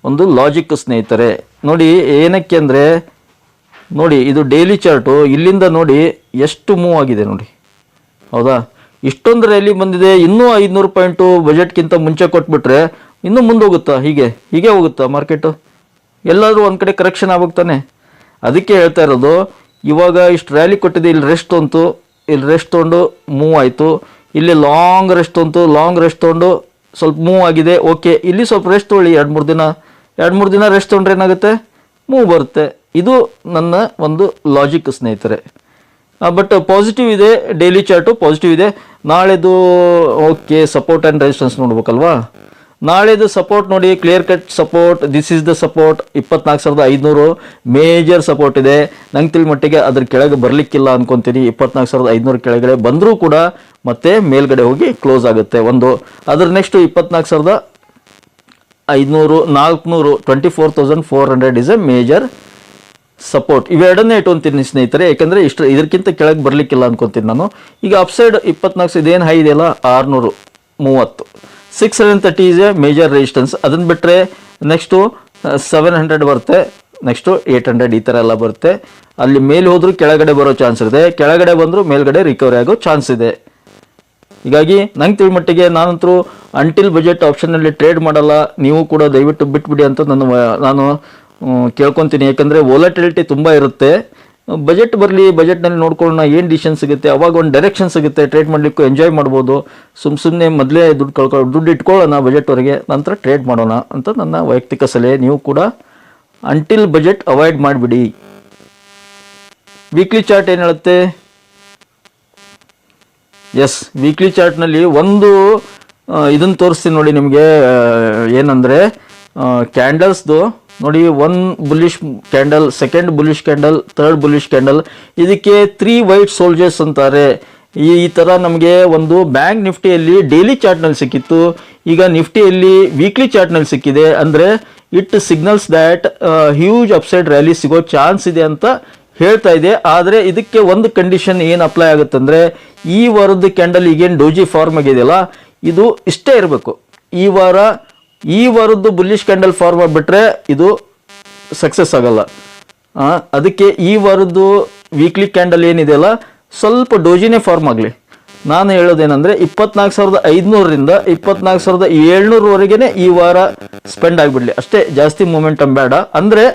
ಒಂದು ಲಾಜಿಕ್ ಸ್ನೇಹಿತರೆ. ನೋಡಿ ಏನಕ್ಕೆ ಅಂದರೆ, ನೋಡಿ ಇದು ಡೈಲಿ ಚಾರ್ಟು, ಇಲ್ಲಿಂದ ನೋಡಿ ಎಷ್ಟು ಮೂವ್ ಆಗಿದೆ ನೋಡಿ, ಹೌದಾ? ಇಷ್ಟೊಂದು ರ್ಯಾಲಿ ಬಂದಿದೆ. ಇನ್ನೂ 500 ಪಾಯಿಂಟು ಬಜೆಟ್ಗಿಂತ ಮುಂಚೆ ಕೊಟ್ಬಿಟ್ರೆ ಇನ್ನೂ ಮುಂದೆ ಹೋಗುತ್ತಾ? ಹೀಗೆ ಹೋಗುತ್ತಾ ಮಾರ್ಕೆಟು? ಎಲ್ಲಾದರೂ ಒಂದು ಕಡೆ ಕರೆಕ್ಷನ್ ಆಗ್ಬೇಕಾನೆ. ಅದಕ್ಕೆ ಹೇಳ್ತಾ ಇರೋದು, ಇವಾಗ ಇಷ್ಟು ರ್ಯಾಲಿ ಕೊಟ್ಟಿದೆ, ಇಲ್ಲಿ ರೆಸ್ಟ್ ತೊಗೊಂಡು ಮೂವ್ ಆಯಿತು. ಇಲ್ಲಿ ಲಾಂಗ್ ರೆಸ್ಟ್ ತೊಗೊಂಡು ಸ್ವಲ್ಪ ಮೂವ್ ಆಗಿದೆ, ಓಕೆ. ಇಲ್ಲಿ ಸ್ವಲ್ಪ ರೆಸ್ಟ್ ತೊಗೊಳ್ಳಿ, 2-3 ದಿನ ರೆಸ್ಟ್ ತೊಗೊಂಡ್ರೆ ಏನಾಗುತ್ತೆ, ಮೂವ್ ಬರುತ್ತೆ. ಇದು ನನ್ನ ಒಂದು ಲಾಜಿಕ್ ಸ್ನೇಹಿತರೆ. ಬಟ್ ಪಾಸಿಟಿವ್ ಇದೆ, ಡೈಲಿ ಚಾರ್ಟು ಪಾಸಿಟಿವ್ ಇದೆ. ನಾಳೆದು ಓಕೆ ಸಪೋರ್ಟ್ ಆ್ಯಂಡ್ ರೆಸಿಸ್ಟೆನ್ಸ್ ನೋಡ್ಬೇಕಲ್ವಾ? ನಾಳೆದು ಸಪೋರ್ಟ್ ನೋಡಿ, clear cut support, this is the support 24,500 major support ಇದೆ. ನಂಗೆ ತಿಳಿ ಮಟ್ಟಿಗೆ ಅದ್ರ ಕೆಳಗೆ ಬರಲಿಕ್ಕಿಲ್ಲ ಅನ್ಕೊತೀನಿ. 24,500 ಕೆಳಗಡೆ ಬಂದರೂ ಕೂಡ ಮತ್ತೆ ಮೇಲ್ಗಡೆ ಹೋಗಿ ಕ್ಲೋಸ್ ಆಗುತ್ತೆ ಒಂದು. ಅದ್ರ next 24,500 400 24,400 is a major support. ಇವೆರಡನ್ನೇ ಇಟ್ಕೊಂತೀನಿ ಸ್ನೇಹಿತರೆ, ಯಾಕಂದರೆ ಇದಕ್ಕಿಂತ ಕೆಳಗೆ ಬರಲಿಕ್ಕಿಲ್ಲ ಅನ್ಕೊತೀನಿ ನಾನು. ಈಗ ಅಪ್ಸೈಡ್ 24 ಇದೇನು ಹೈ ಇದೆಯಲ್ಲ 630, 630 ಇಸ್ ಎ ಮೇಜರ್ ರೆಸಿಸ್ಟೆನ್ಸ್. ಅದನ್ನು ಬಿಟ್ಟರೆ ನೆಕ್ಸ್ಟು 700 ಬರುತ್ತೆ, ನೆಕ್ಸ್ಟು 800 ಈ ಥರ ಎಲ್ಲ ಬರುತ್ತೆ. ಅಲ್ಲಿ ಮೇಲೆ ಹೋದರೂ ಕೆಳಗಡೆ ಬರೋ ಚಾನ್ಸ್ ಇದೆ, ಕೆಳಗಡೆ ಬಂದರೂ ಮೇಲ್ಗಡೆ ರಿಕವರಿ ಆಗೋ ಚಾನ್ಸ್ ಇದೆ. ಹೀಗಾಗಿ ನಂಗೆ ತಿಳ್ಮಟ್ಟಿಗೆ ನಾನಂತರೂ ಅಂಟಿಲ್ ಬಜೆಟ್ ಆಪ್ಷನಲ್ಲಿ ಟ್ರೇಡ್ ಮಾಡಲ್ಲ. ನೀವು ಕೂಡ ದಯವಿಟ್ಟು ಬಿಟ್ಬಿಡಿ ಅಂತ ನಾನು ಕೇಳ್ಕೊತೀನಿ. ಯಾಕಂದರೆ ವೋಲಟಿಲಿಟಿ ತುಂಬ ಇರುತ್ತೆ. ಬಜೆಟ್ ಬರಲಿ, ಬಜೆಟ್ನಲ್ಲಿ ನೋಡ್ಕೊಳ್ಳೋಣ ಏನು ಡಿಸಿಷನ್ ಸಿಗುತ್ತೆ, ಅವಾಗ ಒಂದು ಡೈರೆಕ್ಷನ್ ಸಿಗುತ್ತೆ, ಟ್ರೇಡ್ ಮಾಡಲಿಕ್ಕೂ ಎಂಜಾಯ್ ಮಾಡ್ಬೋದು. ಸುಮ್ಮನೆ ಮೊದಲೇ ದುಡ್ಡು ಇಟ್ಕೊಳ್ಳೋಣ ಬಜೆಟ್ವರೆಗೆ, ನಂತರ ಟ್ರೇಡ್ ಮಾಡೋಣ ಅಂತ ನನ್ನ ವೈಯಕ್ತಿಕ ಸಲಹೆ. ನೀವು ಕೂಡ ಅಂಟಿಲ್ ಬಜೆಟ್ ಅವಾಯ್ಡ್ ಮಾಡಿಬಿಡಿ. ವೀಕ್ಲಿ ಚಾರ್ಟ್ ಏನು ಹೇಳುತ್ತೆ? ಎಸ್, ವೀಕ್ಲಿ ಚಾರ್ಟ್ನಲ್ಲಿ ಒಂದು ಇದನ್ನು ತೋರಿಸ್ತೀನಿ ನೋಡಿ ನಿಮಗೆ. ಏನಂದರೆ ಕ್ಯಾಂಡಲ್ಸ್ದು ನೋಡಿ, 1 bullish candle, 2nd bullish candle, 3rd bullish candle. ಇದಕ್ಕೆ 3 ವೈಟ್ ಸೋಲ್ಜರ್ಸ್ ಅಂತಾರೆ. ಈ ಥರ ನಮಗೆ ಒಂದು ಬ್ಯಾಂಕ್ ನಿಫ್ಟಿಯಲ್ಲಿ ಡೈಲಿ ಚಾರ್ಟ್ನಲ್ಲಿ ಸಿಕ್ಕಿತ್ತು, ಈಗ ನಿಫ್ಟಿಯಲ್ಲಿ ವೀಕ್ಲಿ ಚಾರ್ಟ್ನಲ್ಲಿ ಸಿಕ್ಕಿದೆ. ಅಂದರೆ it signals that huge upside rally ಸಿಗೋ ಚಾನ್ಸ್ ಇದೆ ಅಂತ ಹೇಳ್ತಾ ಇದೆ. ಆದರೆ ಇದಕ್ಕೆ ಒಂದು ಕಂಡೀಷನ್ ಏನು ಅಪ್ಲೈ ಆಗುತ್ತೆ ಅಂದರೆ, ಈ ವಾರದ ಕ್ಯಾಂಡಲ್ ಈಗೇನು ಡೋಜಿ ಫಾರ್ಮ್ ಆಗಿದೆಯಲ್ಲ, ಇದು ಇಷ್ಟೇ ಇರಬೇಕು. ಈ ವಾರದ್ದು ಬುಲ್ಲಿಶ್ ಕ್ಯಾಂಡಲ್ ಫಾರ್ಮ್ ಆಗಿಬಿಟ್ರೆ ಇದು ಸಕ್ಸಸ್ ಆಗಲ್ಲ. ಅದಕ್ಕೆ ಈ ವಾರದ್ದು ವೀಕ್ಲಿ ಕ್ಯಾಂಡಲ್ ಏನಿದೆಯಲ್ಲ ಸ್ವಲ್ಪ ಡೋಜಿನೇ ಫಾರ್ಮ್ ಆಗಲಿ. ನಾನು ಹೇಳೋದೇನೆಂದರೆ 24,500ರಿಂದ 24,700ವರೆಗೆ ಈ ವಾರ ಸ್ಪೆಂಡ್ ಆಗಿಬಿಡಲಿ ಅಷ್ಟೇ, ಜಾಸ್ತಿ ಮೂಮೆಂಟಮ್ ಬೇಡ. ಅಂದರೆ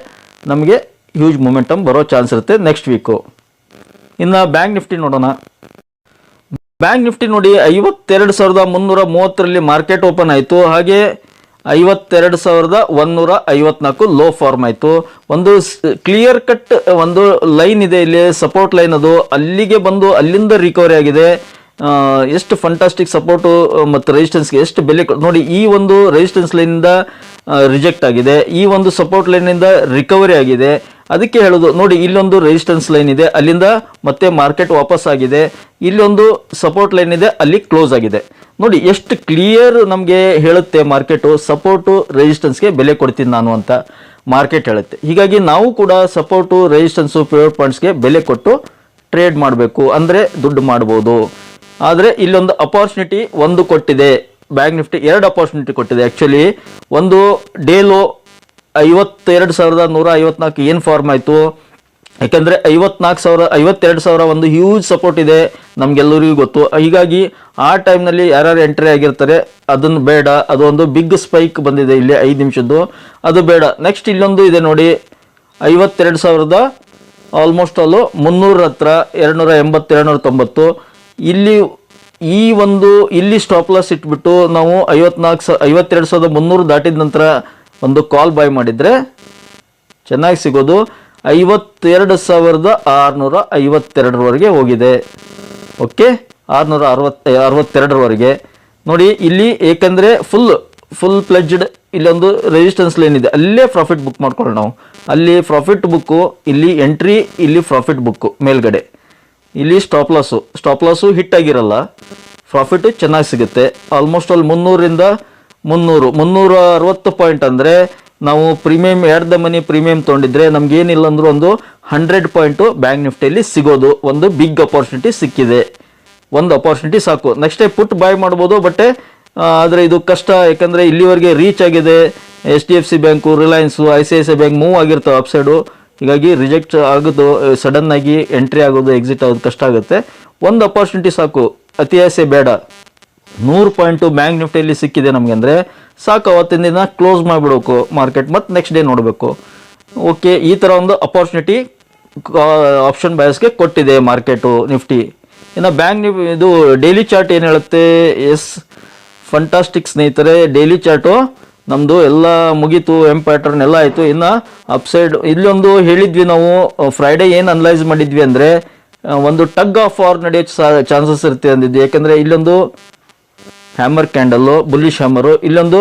ನಮಗೆ ಹ್ಯೂಜ್ ಮೂಮೆಂಟಮ್ ಬರೋ ಚಾನ್ಸ್ ಇರುತ್ತೆ ನೆಕ್ಸ್ಟ್ ವೀಕು. ಇನ್ನು ಬ್ಯಾಂಕ್ ನಿಫ್ಟಿ ನೋಡೋಣ. ಬ್ಯಾಂಕ್ ನಿಫ್ಟಿ ನೋಡಿ 52,330ರಲ್ಲಿ ಮಾರ್ಕೆಟ್ ಓಪನ್ ಆಯಿತು. ಹಾಗೆ 52,154 ಲೋ ಫಾರ್ಮ್ ಆಯಿತು. ಒಂದು ಕ್ಲಿಯರ್ ಕಟ್ ಒಂದು ಲೈನ್ ಇದೆ ಇಲ್ಲಿ, ಸಪೋರ್ಟ್ ಲೈನ್, ಅದು ಅಲ್ಲಿಗೆ ಬಂದು ಅಲ್ಲಿಂದ ರಿಕವರಿ ಆಗಿದೆ. ಎಷ್ಟು ಫಂಟಾಸ್ಟಿಕ್ ಸಪೋರ್ಟು ಮತ್ತು ರೆಸಿಸ್ಟೆನ್ಸ್ಗೆ ಎಷ್ಟು ಬೆಲೆ ನೋಡಿ. ಈ ಒಂದು ರೆಸಿಸ್ಟೆನ್ಸ್ ಲೈನಿಂದ ರಿಜೆಕ್ಟ್ ಆಗಿದೆ, ಈ ಒಂದು ಸಪೋರ್ಟ್ ಲೈನಿಂದ ರಿಕವರಿ ಆಗಿದೆ. ಅದಕ್ಕೆ ಹೇಳೋದು ನೋಡಿ, ಇಲ್ಲೊಂದು ರೆಸಿಸ್ಟೆನ್ಸ್ ಲೈನ್ ಇದೆ, ಅಲ್ಲಿಂದ ಮತ್ತೆ ಮಾರ್ಕೆಟ್ ವಾಪಸ್ ಆಗಿದೆ. ಇಲ್ಲೊಂದು ಸಪೋರ್ಟ್ ಲೈನ್ ಇದೆ, ಅಲ್ಲಿ ಕ್ಲೋಸ್ ಆಗಿದೆ. ನೋಡಿ ಎಷ್ಟು ಕ್ಲಿಯರ್ ನಮಗೆ ಹೇಳುತ್ತೆ ಮಾರ್ಕೆಟು, ಸಪೋರ್ಟು ರೆಸಿಸ್ಟೆನ್ಸ್ಗೆ ಬೆಲೆ ಕೊಡ್ತೀನಿ ನಾನು ಅಂತ ಮಾರ್ಕೆಟ್ ಹೇಳುತ್ತೆ. ಹೀಗಾಗಿ ನಾವು ಕೂಡ ಸಪೋರ್ಟು ರೆಸಿಸ್ಟೆನ್ಸು ಫೇವರ್ ಪಾಯಿಂಟ್ಸ್ಗೆ ಬೆಲೆ ಕೊಟ್ಟು ಟ್ರೇಡ್ ಮಾಡಬೇಕು, ಅಂದರೆ ದುಡ್ಡು ಮಾಡ್ಬೋದು. ಆದರೆ ಇಲ್ಲೊಂದು ಅಪಾರ್ಚುನಿಟಿ ಒಂದು ಕೊಟ್ಟಿದೆ, ಬ್ಯಾಂಕ್ ನಿಫ್ಟಿ 2 ಅಪಾರ್ಚುನಿಟಿ ಕೊಟ್ಟಿದೆ. ಆ್ಯಕ್ಚುಲಿ ಒಂದು ಡೇಲೋ 52,154 ಏನು ಫಾರ್ಮ್ ಆಯಿತು, ಯಾಕೆಂದರೆ 52,000 ಒಂದು ಹ್ಯೂಜ್ ಸಪೋರ್ಟ್ ಇದೆ, ನಮಗೆಲ್ಲರಿಗೂ ಗೊತ್ತು. ಹೀಗಾಗಿ ಆ ಟೈಮ್ನಲ್ಲಿ ಯಾರ್ಯಾರು ಎಂಟ್ರಿ ಆಗಿರ್ತಾರೆ ಅದನ್ನು ಬೇಡ. ಅದು ಒಂದು ಬಿಗ್ ಸ್ಪೈಕ್ ಬಂದಿದೆ ಇಲ್ಲಿ 5 ನಿಮಿಷದ್ದು, ಅದು ಬೇಡ. ನೆಕ್ಸ್ಟ್ ಇಲ್ಲೊಂದು ಇದೆ ನೋಡಿ, 52,000 ಆಲ್ಮೋಸ್ಟ್ ಅಲ್ಲೂ 300 ಹತ್ರ 280 290. ಇಲ್ಲಿ ಸ್ಟಾಪ್ ಲಾಸ್ ಇಟ್ಬಿಟ್ಟು ನಾವು 52,300 ದಾಟಿದ ನಂತರ ಒಂದು ಕಾಲ್ ಬೈ ಮಾಡಿದರೆ ಚೆನ್ನಾಗಿ ಸಿಗೋದು. 52,652 ಹೋಗಿದೆ. ಓಕೆ, 662 ನೋಡಿ ಇಲ್ಲಿ. ಏಕೆಂದರೆ ಫುಲ್ ಪ್ಲೆಜ್ಡ್ ಇಲ್ಲೊಂದು ರೆಸಿಸ್ಟೆನ್ಸ್ ಲೈನ್ ಇದೆ, ಅಲ್ಲೇ ಪ್ರಾಫಿಟ್ ಬುಕ್ ಮಾಡ್ಕೊಳ್ಳೋಣ ನಾವು. ಅಲ್ಲಿ ಪ್ರಾಫಿಟ್ ಬುಕ್ಕು, ಇಲ್ಲಿ ಎಂಟ್ರಿ, ಇಲ್ಲಿ ಪ್ರಾಫಿಟ್ ಬುಕ್ಕು ಮೇಲ್ಗಡೆ. ಇಲ್ಲಿ ಸ್ಟಾಪ್ ಲಾಸು ಹಿಟ್ ಆಗಿರಲ್ಲ, ಪ್ರಾಫಿಟ್ ಚೆನ್ನಾಗಿ ಸಿಗುತ್ತೆ. ಆಲ್ಮೋಸ್ಟ್ ಅಲ್ಲಿ 360 ಪಾಯಿಂಟ್ ಅಂದರೆ ನಾವು ಪ್ರೀಮಿಯಂ ದ ಮನಿ ಪ್ರೀಮಿಯಂ ತೊಗೊಂಡಿದ್ರೆ ನಮ್ಗೇನಿಲ್ಲ ಅಂದರೂ ಒಂದು 100 ಪಾಯಿಂಟು ಬ್ಯಾಂಕ್ ನಿಫ್ಟಿಯಲ್ಲಿ ಸಿಗೋದು. ಒಂದು ಬಿಗ್ ಅಪಾರ್ಚುನಿಟಿ ಸಿಕ್ಕಿದೆ, ಒಂದು ಅಪಾರ್ಚುನಿಟಿ ಸಾಕು. ನೆಕ್ಸ್ಟ್ ಪುಟ್ ಬೈ ಮಾಡ್ಬೋದು, ಬಟ್ ಆದರೆ ಇದು ಕಷ್ಟ. ಯಾಕಂದರೆ ಇಲ್ಲಿವರೆಗೆ ರೀಚ್ ಆಗಿದೆ. HDFC bank, Reliance, ICICI bank move ಆಗಿರ್ತಾವೆ ಅಪ್ಸೈಡು. ಹೀಗಾಗಿ ರಿಜೆಕ್ಟ್ ಆಗೋದು, ಸಡನ್ ಆಗಿ ಎಂಟ್ರಿ ಆಗೋದು, ಎಕ್ಸಿಟ್ ಆಗೋದು ಕಷ್ಟ ಆಗುತ್ತೆ. ಒಂದು ಅಪಾರ್ಚುನಿಟಿ ಸಾಕು, ಅತಿ ಆಸೆ ಬೇಡ. 100 ಪಾಯಿಂಟು ಬ್ಯಾಂಕ್ ನಿಫ್ಟಿಯಲ್ಲಿ ಸಿಕ್ಕಿದೆ ನಮಗೆ ಅಂದರೆ ಸಾಕು. ಅವತ್ತಿನ ದಿನ ಕ್ಲೋಸ್ ಮಾಡಿಬಿಡಬೇಕು ಮಾರ್ಕೆಟ್, ಮತ್ತು ನೆಕ್ಸ್ಟ್ ಡೇ ನೋಡಬೇಕು. ಓಕೆ, ಈ ಥರ ಒಂದು ಅಪಾರ್ಚುನಿಟಿ ಆಪ್ಷನ್ ಬಯಸ್ಗೆ ಕೊಟ್ಟಿದೆ ಮಾರ್ಕೆಟು ನಿಫ್ಟಿ. ಇನ್ನು ಬ್ಯಾಂಕ್ ಇದು ಡೈಲಿ ಚಾರ್ಟ್ ಏನು ಹೇಳುತ್ತೆ? ಎಸ್, ಫಂಟಾಸ್ಟಿಕ್ ಸ್ನೇಹಿತರೆ. ಡೈಲಿ ಚಾರ್ಟು ನಮ್ಮದು ಎಲ್ಲ ಮುಗೀತು, ಪ್ಯಾಟರ್ನ್ ಎಲ್ಲ ಆಯಿತು. ಇನ್ನು ಅಪ್ಸೈಡ್ ಇಲ್ಲೊಂದು ಹೇಳಿದ್ವಿ ನಾವು, ಫ್ರೈಡೇ ಏನು ಅನಲೈಸ್ ಮಾಡಿದ್ವಿ ಅಂದರೆ ಒಂದು ಟಗ್ ಆಫ್ ವಾರ್ ನಡೆಯೋ ಚಾನ್ಸಸ್ ಇರುತ್ತೆ ಅಂದಿದ್ವಿ. ಯಾಕೆಂದರೆ ಇಲ್ಲೊಂದು ಹ್ಯಾಮರ್ ಕ್ಯಾಂಡಲ್ಲು, ಬುಲ್ಲಿಶ್ ಹ್ಯಾಮರು, ಇಲ್ಲೊಂದು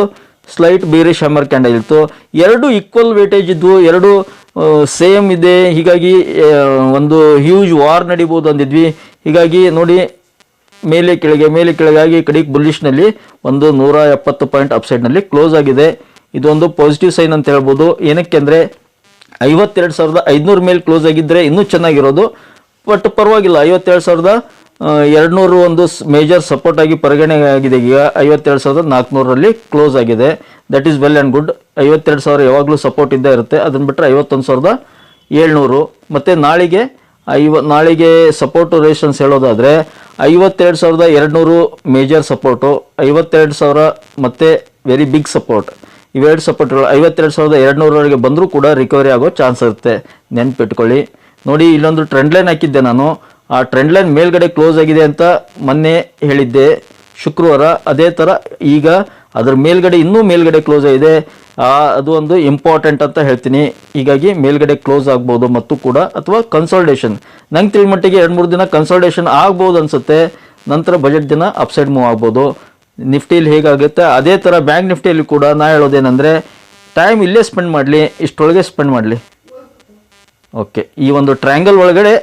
ಸ್ಲೈಟ್ ಬೇರಿಶ್ ಹ್ಯಾಮರ್ ಕ್ಯಾಂಡಲ್ ಇತ್ತು. ಎರಡು ಈಕ್ವಲ್ ವೇಟೇಜ್ ಇದ್ವು, ಎರಡು ಸೇಮ್ ಇದೆ. ಹೀಗಾಗಿ ಒಂದು ಹ್ಯೂಜ್ ವಾರ್ ನಡಿಬೋದು ಅಂದಿದ್ವಿ. ಹೀಗಾಗಿ ನೋಡಿ, ಮೇಲೆ ಕೆಳಗಾಗಿ ಕಡೆಗೆ ಬುಲ್ಲಿಷ್ನಲ್ಲಿ ಒಂದು 170 ಪಾಯಿಂಟ್ ಅಪ್ಸೈಡ್ನಲ್ಲಿ ಕ್ಲೋಸ್ ಆಗಿದೆ. ಇದೊಂದು ಪಾಸಿಟಿವ್ ಸೈನ್ ಅಂತ ಹೇಳ್ಬೋದು. ಏನಕ್ಕೆ ಅಂದರೆ 52,500 ಮೇಲೆ ಕ್ಲೋಸ್ ಆಗಿದ್ದರೆ ಇನ್ನೂ ಚೆನ್ನಾಗಿರೋದು. ಬಟ್ ಪರವಾಗಿಲ್ಲ, 52,200 ಒಂದು ಮೇಜರ್ ಸಪೋರ್ಟ್ ಆಗಿ ಪರಿಗಣನೆ ಆಗಿದೆ. ಈಗ 52,400ರಲ್ಲಿ ಕ್ಲೋಸ್ ಆಗಿದೆ. That is well and good. 52,000 ಯಾವಾಗಲೂ ಸಪೋರ್ಟ್ ಇದ್ದೇ ಇರುತ್ತೆ. ಅದನ್ನು ಬಿಟ್ಟರೆ 51,700. ಮತ್ತು ನಾಳೆಗೆ ಸಪೋರ್ಟು ರೇಷನ್ಸ್ ಹೇಳೋದಾದರೆ 52,200 ಮೇಜರ್ ಸಪೋರ್ಟು, 52,000 ಮತ್ತು ವೆರಿ ಬಿಗ್ ಸಪೋರ್ಟ್. ಇವೆರಡು ಸಪೋರ್ಟ್ಗಳು 52,200ವರೆಗೆ ಬಂದರೂ ಕೂಡ ರಿಕವರಿ ಆಗೋ ಚಾನ್ಸ್ ಇರುತ್ತೆ, ನೆನ್ಪಿಟ್ಕೊಳ್ಳಿ. ನೋಡಿ, ಇಲ್ಲೊಂದು ಟ್ರೆಂಡ್ ಲೈನ್ ಹಾಕಿದ್ದೆ ನಾನು. ಆ ಟ್ರೆಂಡ್ ಲೈನ್ ಮೇಲ್ಗಡೆ ಕ್ಲೋಸ್ ಆಗಿದೆ ಅಂತ ಮೊನ್ನೆ ಹೇಳಿದ್ದೆ ಶುಕ್ರವಾರ. ಅದೇ ಥರ ಈಗ ಅದರ ಮೇಲ್ಗಡೆ ಇನ್ನೂ ಮೇಲ್ಗಡೆ ಕ್ಲೋಸ್ ಆಗಿದೆ. ಅದು ಒಂದು ಇಂಪಾರ್ಟೆಂಟ್ ಅಂತ ಹೇಳ್ತೀನಿ. ಹೀಗಾಗಿ ಮೇಲ್ಗಡೆ ಕ್ಲೋಸ್ ಆಗ್ಬೋದು ಮತ್ತು ಕೂಡ, ಅಥವಾ ಕನ್ಸಾಲ್ಟೇಷನ್. ನಂಗೆ ತಿಳಿ ಮಟ್ಟಿಗೆ 2-3 ದಿನ ಕನ್ಸಾಲ್ಟೇಷನ್ ಆಗ್ಬೋದು ಅನಿಸುತ್ತೆ. ನಂತರ ಬಜೆಟ್ ದಿನ ಅಪ್ಸೈಡ್ ಮೂವ್ ಆಗ್ಬೋದು. ನಿಫ್ಟಿಯಲ್ಲಿ ಹೇಗಾಗುತ್ತೆ ಅದೇ ಥರ ಬ್ಯಾಂಕ್ ನಿಫ್ಟಿಯಲ್ಲಿ ಕೂಡ ನಾ ಹೇಳೋದೇನೆಂದರೆ, ಟೈಮ್ ಇಲ್ಲೇ ಸ್ಪೆಂಡ್ ಮಾಡಲಿ, ಇಷ್ಟರೊಳಗೆ ಸ್ಪೆಂಡ್ ಮಾಡಲಿ. ಓಕೆ, ಈ ಒಂದು ಟ್ರಯಾಂಗಲ್ ಒಳಗಡೆ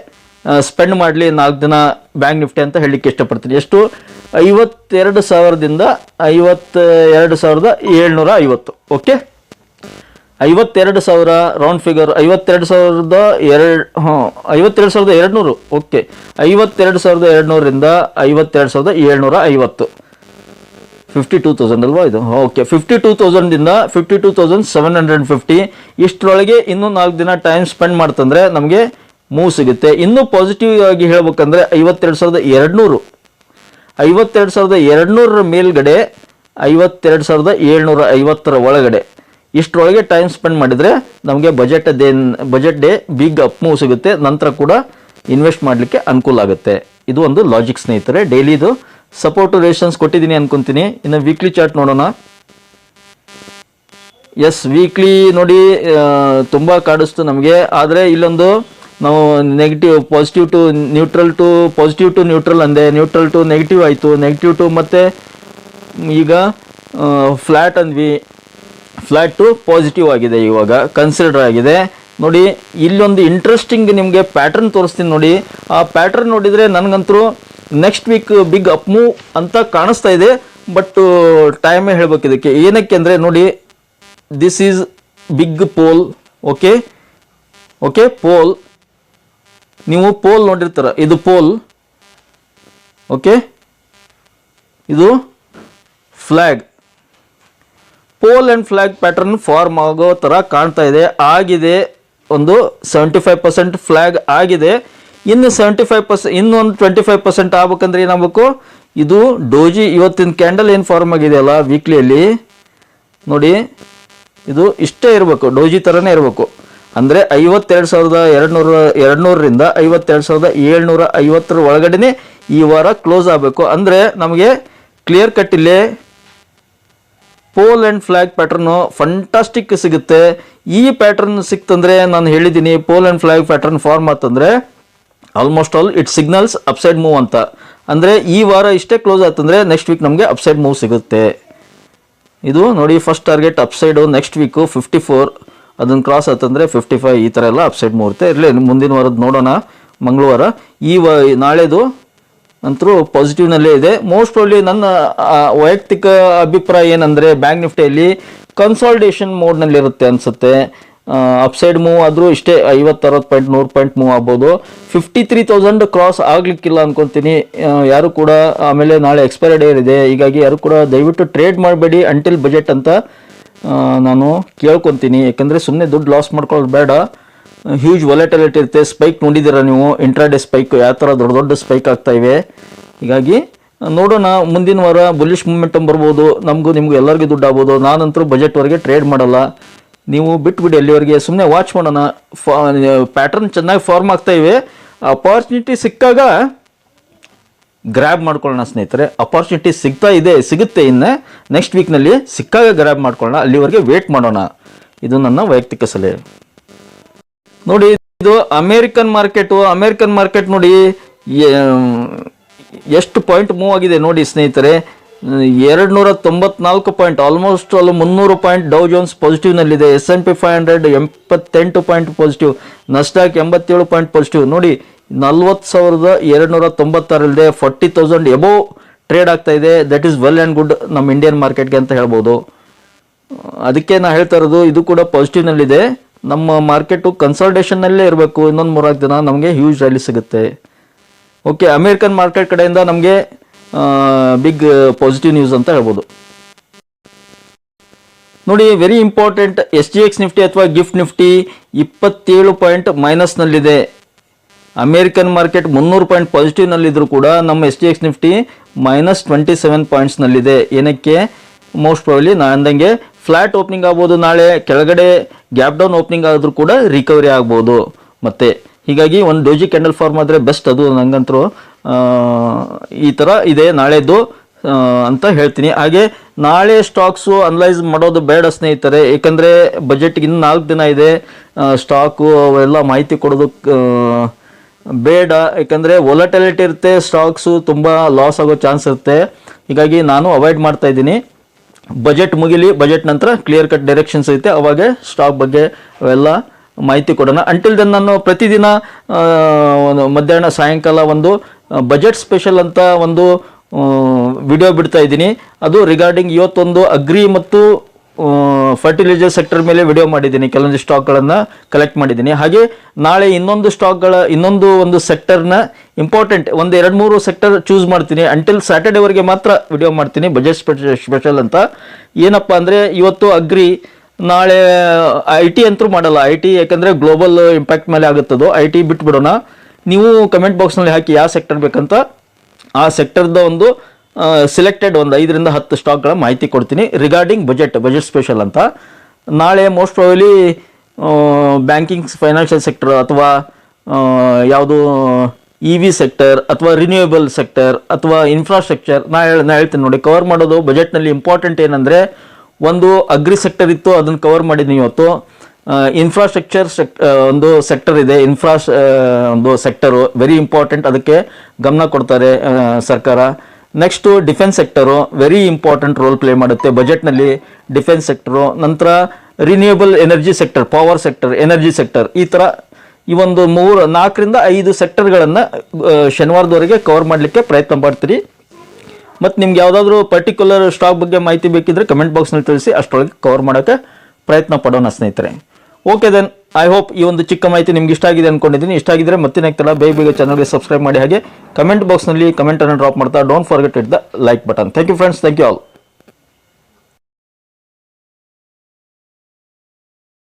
ಸ್ಪೆಂಡ್ ಮಾಡಲಿ 4 ದಿನ ಬ್ಯಾಂಕ್ ನಿಫ್ಟಿ ಅಂತ ಹೇಳಲಿಕ್ಕೆ ಇಷ್ಟಪಡ್ತೀನಿ. ಎಷ್ಟು? 52,000ದಿಂದ 52,750. Okay, 52,000 round figure. 52,200. ಓಕೆ, 52,200ರಿಂದ 52,750. 52,000 ಅಲ್ವಾ ಇದು? ಓಕೆ, 52,000ದಿಂದ 52,750. ಇಷ್ಟರೊಳಗೆ ಇನ್ನೂ 4 ದಿನ ಟೈಮ್ ಸ್ಪೆಂಡ್ ಮಾಡ್ತಂದ್ರೆ ನಮಗೆ ಮೂವ್ ಸಿಗುತ್ತೆ. ಇನ್ನೂ ಪಾಸಿಟಿವ್ ಆಗಿ ಹೇಳ್ಬೇಕಂದ್ರೆ 52,200. 52,200 ಮೇಲ್ಗಡೆ 52,750 ಒಳಗಡೆ ಇಷ್ಟರೊಳಗೆ ಟೈಮ್ ಸ್ಪೆಂಡ್ ಮಾಡಿದರೆ ನಮಗೆ budget day big up move ಸಿಗುತ್ತೆ. ನಂತರ ಕೂಡ ಇನ್ವೆಸ್ಟ್ ಮಾಡಲಿಕ್ಕೆ ಅನುಕೂಲ ಆಗುತ್ತೆ. ಇದು ಒಂದು ಲಾಜಿಕ್ ಸ್ನೇಹಿತರೆ. ಡೈಲಿದು ಸಪೋರ್ಟು ರೇಷನ್ಸ್ ಕೊಟ್ಟಿದ್ದೀನಿ ಅನ್ಕೊಂತೀನಿ. ಇನ್ನು ವೀಕ್ಲಿ ಚಾರ್ಟ್ ನೋಡೋಣ. ಎಸ್, ವೀಕ್ಲಿ ನೋಡಿ ತುಂಬ ಕಾಡಿಸ್ತು ನಮಗೆ. ಆದರೆ ಇಲ್ಲೊಂದು ನಾವು ನೆಗೆಟಿವ್ ಪಾಸಿಟಿವ್ ಟು ನ್ಯೂಟ್ರಲ್ ಅಂದೆ, ನ್ಯೂಟ್ರಲ್ ಟು ನೆಗೆಟಿವ್ ಆಯಿತು, ನೆಗೆಟಿವ್ ಟು ಮತ್ತು ಈಗ ಫ್ಲ್ಯಾಟ್ ಅಂದ್ವಿ, ಫ್ಲ್ಯಾಟ್ ಟು ಪಾಸಿಟಿವ್ ಆಗಿದೆ, ಇವಾಗ ಕನ್ಸಿಡರ್ ಆಗಿದೆ. ನೋಡಿ, ಇಲ್ಲೊಂದು ಇಂಟ್ರೆಸ್ಟಿಂಗ್ ನಿಮಗೆ ಪ್ಯಾಟ್ರನ್ ತೋರಿಸ್ತೀನಿ ನೋಡಿ. ಆ ಪ್ಯಾಟ್ರನ್ ನೋಡಿದರೆ ನನಗಂತರೂ next week big up move ಅಂತ ಕಾಣಿಸ್ತಾ ಇದೆ. ಬಟ್ ಟೈಮೇ ಹೇಳ್ಬೇಕು ಇದಕ್ಕೆ. ಏನಕ್ಕೆ ಅಂದರೆ ನೋಡಿ, this is big pole. Okay, pole ನೀವು ಪೋಲ್ ನೋಡಿರ್ತಾರ, ಇದು ಪೋಲ್. ಓಕೆ, ಇದು flag. Pole and flag pattern form ಆಗೋ ಥರ ಕಾಣ್ತಾ ಇದೆ. ಆಗಿದೆ, ಒಂದು 75% ಫ್ಲ್ಯಾಗ್ ಆಗಿದೆ. ಇನ್ನು 75%, ಇನ್ನೊಂದು 25% ಆಗ್ಬೇಕಂದ್ರೆ ಏನಾಗಬೇಕು? ಇದು ಡೋಜಿ ಇವತ್ತಿನ ಕ್ಯಾಂಡಲ್ ಏನು ಫಾರ್ಮ್ ಆಗಿದೆಯಲ್ಲ ವೀಕ್ಲಿಯಲ್ಲಿ ನೋಡಿ, ಇದು ಇಷ್ಟೇ ಇರಬೇಕು, ಡೋಜಿ ಥರನೇ ಇರಬೇಕು. ಅಂದರೆ 52,200ರಿಂದ 52,750 ಒಳಗಡೆ ಈ ವಾರ ಕ್ಲೋಸ್ ಆಗಬೇಕು. ಅಂದರೆ ನಮಗೆ ಕ್ಲಿಯರ್ ಕಟ್ ಇಲ್ಲೇ pole and flag pattern fantastic ಸಿಗುತ್ತೆ. ಈ ಪ್ಯಾಟರ್ನ್ ಸಿಕ್ತಂದರೆ ನಾನು ಹೇಳಿದ್ದೀನಿ, pole and flag pattern form ಆತಂದರೆ almost all it signals upside move ಅಂತ. ಅಂದರೆ ಈ ವಾರ ಇಷ್ಟೇ ಕ್ಲೋಸ್ ಆಯ್ತಂದರೆ ನೆಕ್ಸ್ಟ್ ವೀಕ್ ನಮಗೆ ಅಪ್ಸೈಡ್ ಮೂವ್ ಸಿಗುತ್ತೆ. ಇದು ನೋಡಿ, first target upside next week 54, ಅದನ್ನು ಕ್ರಾಸ್ ಆಯ್ತಂದರೆ 55, ಈ ಥರ ಎಲ್ಲ ಅಪ್ಸೈಡ್ ಮೂವ್ ಇರುತ್ತೆ. ಇರಲಿ, ಮುಂದಿನ ವಾರದ್ದು ನೋಡೋಣ ಮಂಗಳವಾರ. ನಾಳೆದು ಅಂತರೂ ಪಾಸಿಟಿವ್ನಲ್ಲೇ ಇದೆ. ಮೋಸ್ಟ್ ಪ್ರಾಬ್ಲಿ ನನ್ನ ವೈಯಕ್ತಿಕ ಅಭಿಪ್ರಾಯ ಏನಂದರೆ ಬ್ಯಾಂಕ್ ನಿಫ್ಟಿಯಲ್ಲಿ ಕನ್ಸಾಲ್ಟೇಷನ್ ಮೋಡ್ನಲ್ಲಿರುತ್ತೆ ಅನಿಸುತ್ತೆ. ಅಪ್ಸೈಡ್ ಮೂವ್ ಆದರೂ ಇಷ್ಟೇ 50-60 ಪಾಯಿಂಟ್ 100 ಪಾಯಿಂಟ್ ಮೂವ್ ಆಗ್ಬೋದು. 53,000 ಕ್ರಾಸ್ ಆಗಲಿಕ್ಕಿಲ್ಲ ಅನ್ಕೊತೀನಿ ಯಾರು ಕೂಡ. ಆಮೇಲೆ ನಾಳೆ ಎಕ್ಸ್ಪೈರಿ ಡೇ ಇದೆ, ಹೀಗಾಗಿ ಯಾರು ಕೂಡ ದಯವಿಟ್ಟು ಟ್ರೇಡ್ ಮಾಡಬೇಡಿ ಅಂಟಿಲ್ ಬಜೆಟ್ ಅಂತ ನಾನು ಕೇಳ್ಕೊತೀನಿ. ಯಾಕಂದರೆ ಸುಮ್ಮನೆ ದುಡ್ಡು ಲಾಸ್ ಮಾಡ್ಕೊಳ್ಳೋದು ಬೇಡ. ಹ್ಯೂಜ್ ವಾಲೆಟಿಲಿಟಿ ಇರುತ್ತೆ. ಸ್ಪೈಕ್ ನೋಡಿದ್ದೀರಾ ನೀವು, ಇಂಟ್ರಾಡೇ ಸ್ಪೈಕ್ ಯಾವ ಥರ ದೊಡ್ಡ ದೊಡ್ಡ ಸ್ಪೈಕ್ ಆಗ್ತಾ ಇವೆ. ಹೀಗಾಗಿ ನೋಡೋಣ, ಮುಂದಿನ ವಾರ ಬುಲ್ಲಿಶ್ ಮೂಮೆಂಟಮ್ ಬರ್ಬೋದು. ನಮಗೂ ನಿಮಗೂ ಎಲ್ಲರಿಗೂ ದುಡ್ಡು ಆಗ್ಬೋದು. ನಾನಂತರೂ ಬಜೆಟ್ವರೆಗೆ ಟ್ರೇಡ್ ಮಾಡಲ್ಲ, ನೀವು ಬಿಟ್ಬಿಡಿ ಅಲ್ಲಿವರೆಗೆ. ಸುಮ್ಮನೆ ವಾಚ್ ಮಾಡೋಣ. ಪ್ಯಾಟರ್ನ್ ಚೆನ್ನಾಗಿ ಫಾರ್ಮ್ ಆಗ್ತಾ ಇವೆ. ಅಪಾರ್ಚುನಿಟಿ ಸಿಕ್ಕಾಗ ಗ್ರ್ಯಾಬ್ ಮಾಡ್ಕೊಳ್ಳೋಣ ಸ್ನೇಹಿತರೆ. ಅಪಾರ್ಚುನಿಟಿ ಸಿಗುತ್ತೆ. ಇನ್ನು ನೆಕ್ಸ್ಟ್ ವೀಕ್ನಲ್ಲಿ ಸಿಕ್ಕಾಗ ಗ್ರ್ಯಾಬ್ ಮಾಡ್ಕೊಳ್ಳೋಣ, ಅಲ್ಲಿವರೆಗೆ ವೇಟ್ ಮಾಡೋಣ. ಇದು ನನ್ನ ವೈಯಕ್ತಿಕ ಸಲಹೆ. ನೋಡಿ, ಇದು ಅಮೇರಿಕನ್ ಮಾರ್ಕೆಟ್ ನೋಡಿ ಎಷ್ಟು ಪಾಯಿಂಟ್ ಮೂವ್ ಆಗಿದೆ ನೋಡಿ ಸ್ನೇಹಿತರೆ. 294 ಪಾಯಿಂಟ್, ಆಲ್ಮೋಸ್ಟ್ ಅಲ್ಲಿ 300 ಪಾಯಿಂಟ್ ಡೌ ಜೋನ್ಸ್ ಪಾಸಿಟಿವ್ನಲ್ಲಿದೆ. S&P 500 88 point positive, Nasdaq 87 point positive. ನೋಡಿ, 40,296 40,000 ಎಬೋವ್ ಟ್ರೇಡ್ ಆಗ್ತಾ ಇದೆ. That is well and good ನಮ್ಮ ಇಂಡಿಯನ್ ಮಾರ್ಕೆಟ್ಗೆ ಅಂತ ಹೇಳ್ಬೋದು. ಅದಕ್ಕೆ ನಾ ಹೇಳ್ತಾ ಇರೋದು, ಇದು ಕೂಡ ಪಾಸಿಟಿವ್ನಲ್ಲಿದೆ. ನಮ್ಮ ಮಾರ್ಕೆಟು ಕನ್ಸಲ್ಟೇಷನ್ನಲ್ಲೇ ಇರಬೇಕು. ಇನ್ನೊಂದು 3 ದಿನ ನಮಗೆ ಹ್ಯೂಜ್ ರ್ಯಾಲಿ ಸಿಗುತ್ತೆ. ಓಕೆ, ಅಮೇರಿಕನ್ ಮಾರ್ಕೆಟ್ ಕಡೆಯಿಂದ ನಮಗೆ ಬಿಗ್ ಪಾಸಿಟಿವ್ ನ್ಯೂಸ್ ಅಂತ ಹೇಳ್ಬೋದು. ನೋಡಿ, ವೆರಿ ಇಂಪಾರ್ಟೆಂಟ್, SGX ನಿಫ್ಟಿ ಅಥವಾ ಗಿಫ್ಟ್ ನಿಫ್ಟಿ 27 ಪಾಯಿಂಟ್ ಮೈನಸ್ನಲ್ಲಿದೆ. ಅಮೇರಿಕನ್ ಮಾರ್ಕೆಟ್ 300 ಪಾಯಿಂಟ್ ಪಾಸಿಟಿವ್ನಲ್ಲಿದ್ದರೂ ಕೂಡ ನಮ್ಮ SGX ನಿಫ್ಟಿ -27 ಪಾಯಿಂಟ್ಸ್ನಲ್ಲಿದೆ. ಏನಕ್ಕೆ? ಮೋಸ್ಟ್ ಪ್ರಾಬಲಿ ನಾ ಅಂದಂಗೆ ಫ್ಲಾಟ್ ಓಪನಿಂಗ್ ಆಗ್ಬೋದು, ನಾಳೆ ಕೆಳಗಡೆ ಗ್ಯಾಪ್ ಡೌನ್ ಓಪನಿಂಗ್ ಆದರೂ ಕೂಡ ರಿಕವರಿ ಆಗ್ಬೋದು ಮತ್ತೆ. ಹೀಗಾಗಿ ಒಂದು ಡೋಜಿ ಕ್ಯಾಂಡಲ್ ಫಾರ್ಮ್ ಆದರೆ ಬೆಸ್ಟ್. ಅದು ನಂಗಂತರೂ ಈ ಥರ ಇದೆ ನಾಳೆದು ಅಂತ ಹೇಳ್ತೀನಿ. ಹಾಗೆ ನಾಳೆ ಸ್ಟಾಕ್ಸು ಅನಲೈಸ್ ಮಾಡೋದು ಬೇಡ ಸ್ನೇಹಿತರೆ, ಏಕೆಂದರೆ ಬಜೆಟ್ಗೆ ಇನ್ನು 4 ದಿನ ಇದೆ. ಸ್ಟಾಕು ಅವೆಲ್ಲ ಮಾಹಿತಿ ಕೊಡೋದು ಬೇಡ, ಯಾಕಂದರೆ ವೊಲಟಿಲಿಟಿ ಇರುತ್ತೆ, ಸ್ಟಾಕ್ಸು ತುಂಬ ಲಾಸ್ ಆಗೋ ಚಾನ್ಸ್ ಇರುತ್ತೆ. ಹೀಗಾಗಿ ನಾನು ಅವಾಯ್ಡ್ ಮಾಡ್ತಾ ಇದ್ದೀನಿ. ಬಜೆಟ್ ಮುಗಿಲಿ, ಬಜೆಟ್ ನಂತರ ಕ್ಲಿಯರ್ ಕಟ್ ಡೈರೆಕ್ಷನ್ಸ್ ಐತೆ, ಅವಾಗ ಸ್ಟಾಕ್ ಬಗ್ಗೆ ಅವೆಲ್ಲ ಮಾಹಿತಿ ಕೊಡೋಣ. ಅಂಟಿಲ್ ದೆನ್ ನಾನು ಪ್ರತಿದಿನ ಮಧ್ಯಾಹ್ನ ಸಾಯಂಕಾಲ ಒಂದು ಬಜೆಟ್ ಸ್ಪೆಷಲ್ ಅಂತ ಒಂದು ವಿಡಿಯೋ ಬಿಡ್ತಾ ಇದ್ದೀನಿ. ಅದು ರಿಗಾರ್ಡಿಂಗ್ ಇವತ್ತೊಂದು ಅಗ್ರಿ ಮತ್ತು ಫರ್ಟಿಲೈಸರ್ ಸೆಕ್ಟರ್ ಮೇಲೆ ವಿಡಿಯೋ ಮಾಡಿದ್ದೀನಿ. ಕೆಲವೊಂದು ಸ್ಟಾಕ್ಗಳನ್ನು ಕಲೆಕ್ಟ್ ಮಾಡಿದ್ದೀನಿ. ಹಾಗೆ ನಾಳೆ ಇನ್ನೊಂದು ಒಂದು ಸೆಕ್ಟರ್ನ ಇಂಪಾರ್ಟೆಂಟ್ ಒಂದು 2-3 ಸೆಕ್ಟರ್ ಚೂಸ್ ಮಾಡ್ತೀನಿ. ಅಂಟಿಲ್ ಸ್ಯಾಟರ್ಡೇವರೆಗೆ ಮಾತ್ರ ವಿಡಿಯೋ ಮಾಡ್ತೀನಿ ಬಜೆಟ್ ಸ್ಪೆಷಲ್ ಅಂತ. ಏನಪ್ಪ ಅಂದರೆ ಇವತ್ತು ಅಗ್ರಿ, ನಾಳೆ IT ಅಂತೂ ಮಾಡಲ್ಲ. IT ಯಾಕಂದರೆ ಗ್ಲೋಬಲ್ ಇಂಪ್ಯಾಕ್ಟ್ ಮೇಲೆ ಆಗುತ್ತದೋ. IT ಬಿಟ್ಬಿಡೋಣ. ನೀವು ಕಮೆಂಟ್ ಬಾಕ್ಸ್ನಲ್ಲಿ ಹಾಕಿ ಯಾವ ಸೆಕ್ಟರ್ ಬೇಕಂತ. ಆ ಸೆಕ್ಟರ್ದ ಒಂದು ಸಿಲೆಕ್ಟೆಡ್ ಒಂದು 5-10 ಸ್ಟಾಕ್ಗಳ ಮಾಹಿತಿ ಕೊಡ್ತೀನಿ ರಿಗಾರ್ಡಿಂಗ್ ಬಜೆಟ್ ಸ್ಪೆಷಲ್ ಅಂತ. ನಾಳೆ most probably banking financial sector ಅಥವಾ ಯಾವುದು EV ಸೆಕ್ಟರ್ ಅಥವಾ ರಿನ್ಯೂಯಬಲ್ ಸೆಕ್ಟರ್ ಅಥವಾ ಇನ್ಫ್ರಾಸ್ಟ್ರಕ್ಚರ್ ನಾ ಹೇಳ್ತೀನಿ ನೋಡಿ. ಕವರ್ ಮಾಡೋದು ಬಜೆಟ್ನಲ್ಲಿ ಇಂಪಾರ್ಟೆಂಟ್ ಏನಂದರೆ, ಒಂದು ಅಗ್ರಿ ಸೆಕ್ಟರ್ ಇತ್ತು, ಅದನ್ನು ಕವರ್ ಮಾಡಿದ್ದೀನಿ ಇವತ್ತು. ಇನ್ಫ್ರಾಸ್ಟ್ರಕ್ಚರ್ ಒಂದು ಸೆಕ್ಟರ್ ಇದೆ, ಒಂದು ಸೆಕ್ಟರು ವೆರಿ ಇಂಪಾರ್ಟೆಂಟ್, ಅದಕ್ಕೆ ಗಮನ ಕೊಡ್ತಾರೆ ಸರ್ಕಾರ. Next defence sector very important role play ಮಾಡುತ್ತೆ ಬಜೆಟ್ನಲ್ಲಿ. ಡಿಫೆನ್ಸ್ ಸೆಕ್ಟರು, ನಂತರ renewable energy sector, power sector, energy sector, ಈ ಥರ ಈ ಒಂದು 4-5 ಸೆಕ್ಟರ್ಗಳನ್ನು ಶನಿವಾರದವರೆಗೆ ಕವರ್ ಮಾಡಲಿಕ್ಕೆ ಪ್ರಯತ್ನ ಮಾಡ್ತೀರಿ. ಮತ್ತು ನಿಮ್ಗೆ ಯಾವುದಾದ್ರೂ ಪರ್ಟಿಕ್ಯುಲರ್ ಸ್ಟಾಕ್ ಬಗ್ಗೆ ಮಾಹಿತಿ ಬೇಕಿದ್ರೆ ಕಮೆಂಟ್ ಬಾಕ್ಸ್ನಲ್ಲಿ ತಿಳಿಸಿ, ಅಷ್ಟರೊಳಗೆ ಕವರ್ ಮಾಡೋಕ್ಕೆ ಪ್ರಯತ್ನ ಪಡೋಣ ಸ್ನೇಹಿತರೆ. ಓಕೆ ದೆನ್, ಐ ಹೋಪ್ ಈ ಒಂದು ಚಿಕ್ಕ ಮಾಹಿತಿ ನಿಮ್ಗೆ ಇಷ್ಟ ಆಗಿದೆ ಅಂದ್ಕೊಂಡಿದ್ದೀನಿ. ಇಷ್ಟ ಆಗಿದ್ರೆ ಮತ್ತೇನಾಗ್ತಲ್ಲ, ಬೇಗ ಚಾನಲ್ಗೆ ಸಬ್ಸ್ಕ್ರೈಬ್ ಮಾಡಿ. ಹಾಗೆ ಕಮೆಂಟ್ ಬಾಕ್ಸ್ನಲ್ಲಿ ಕಮೆಂಟನ್ನು ಡ್ರಾಪ್ ಮಾಡ್ತಾ don't forget it the like button. Thank you friends, thank you all.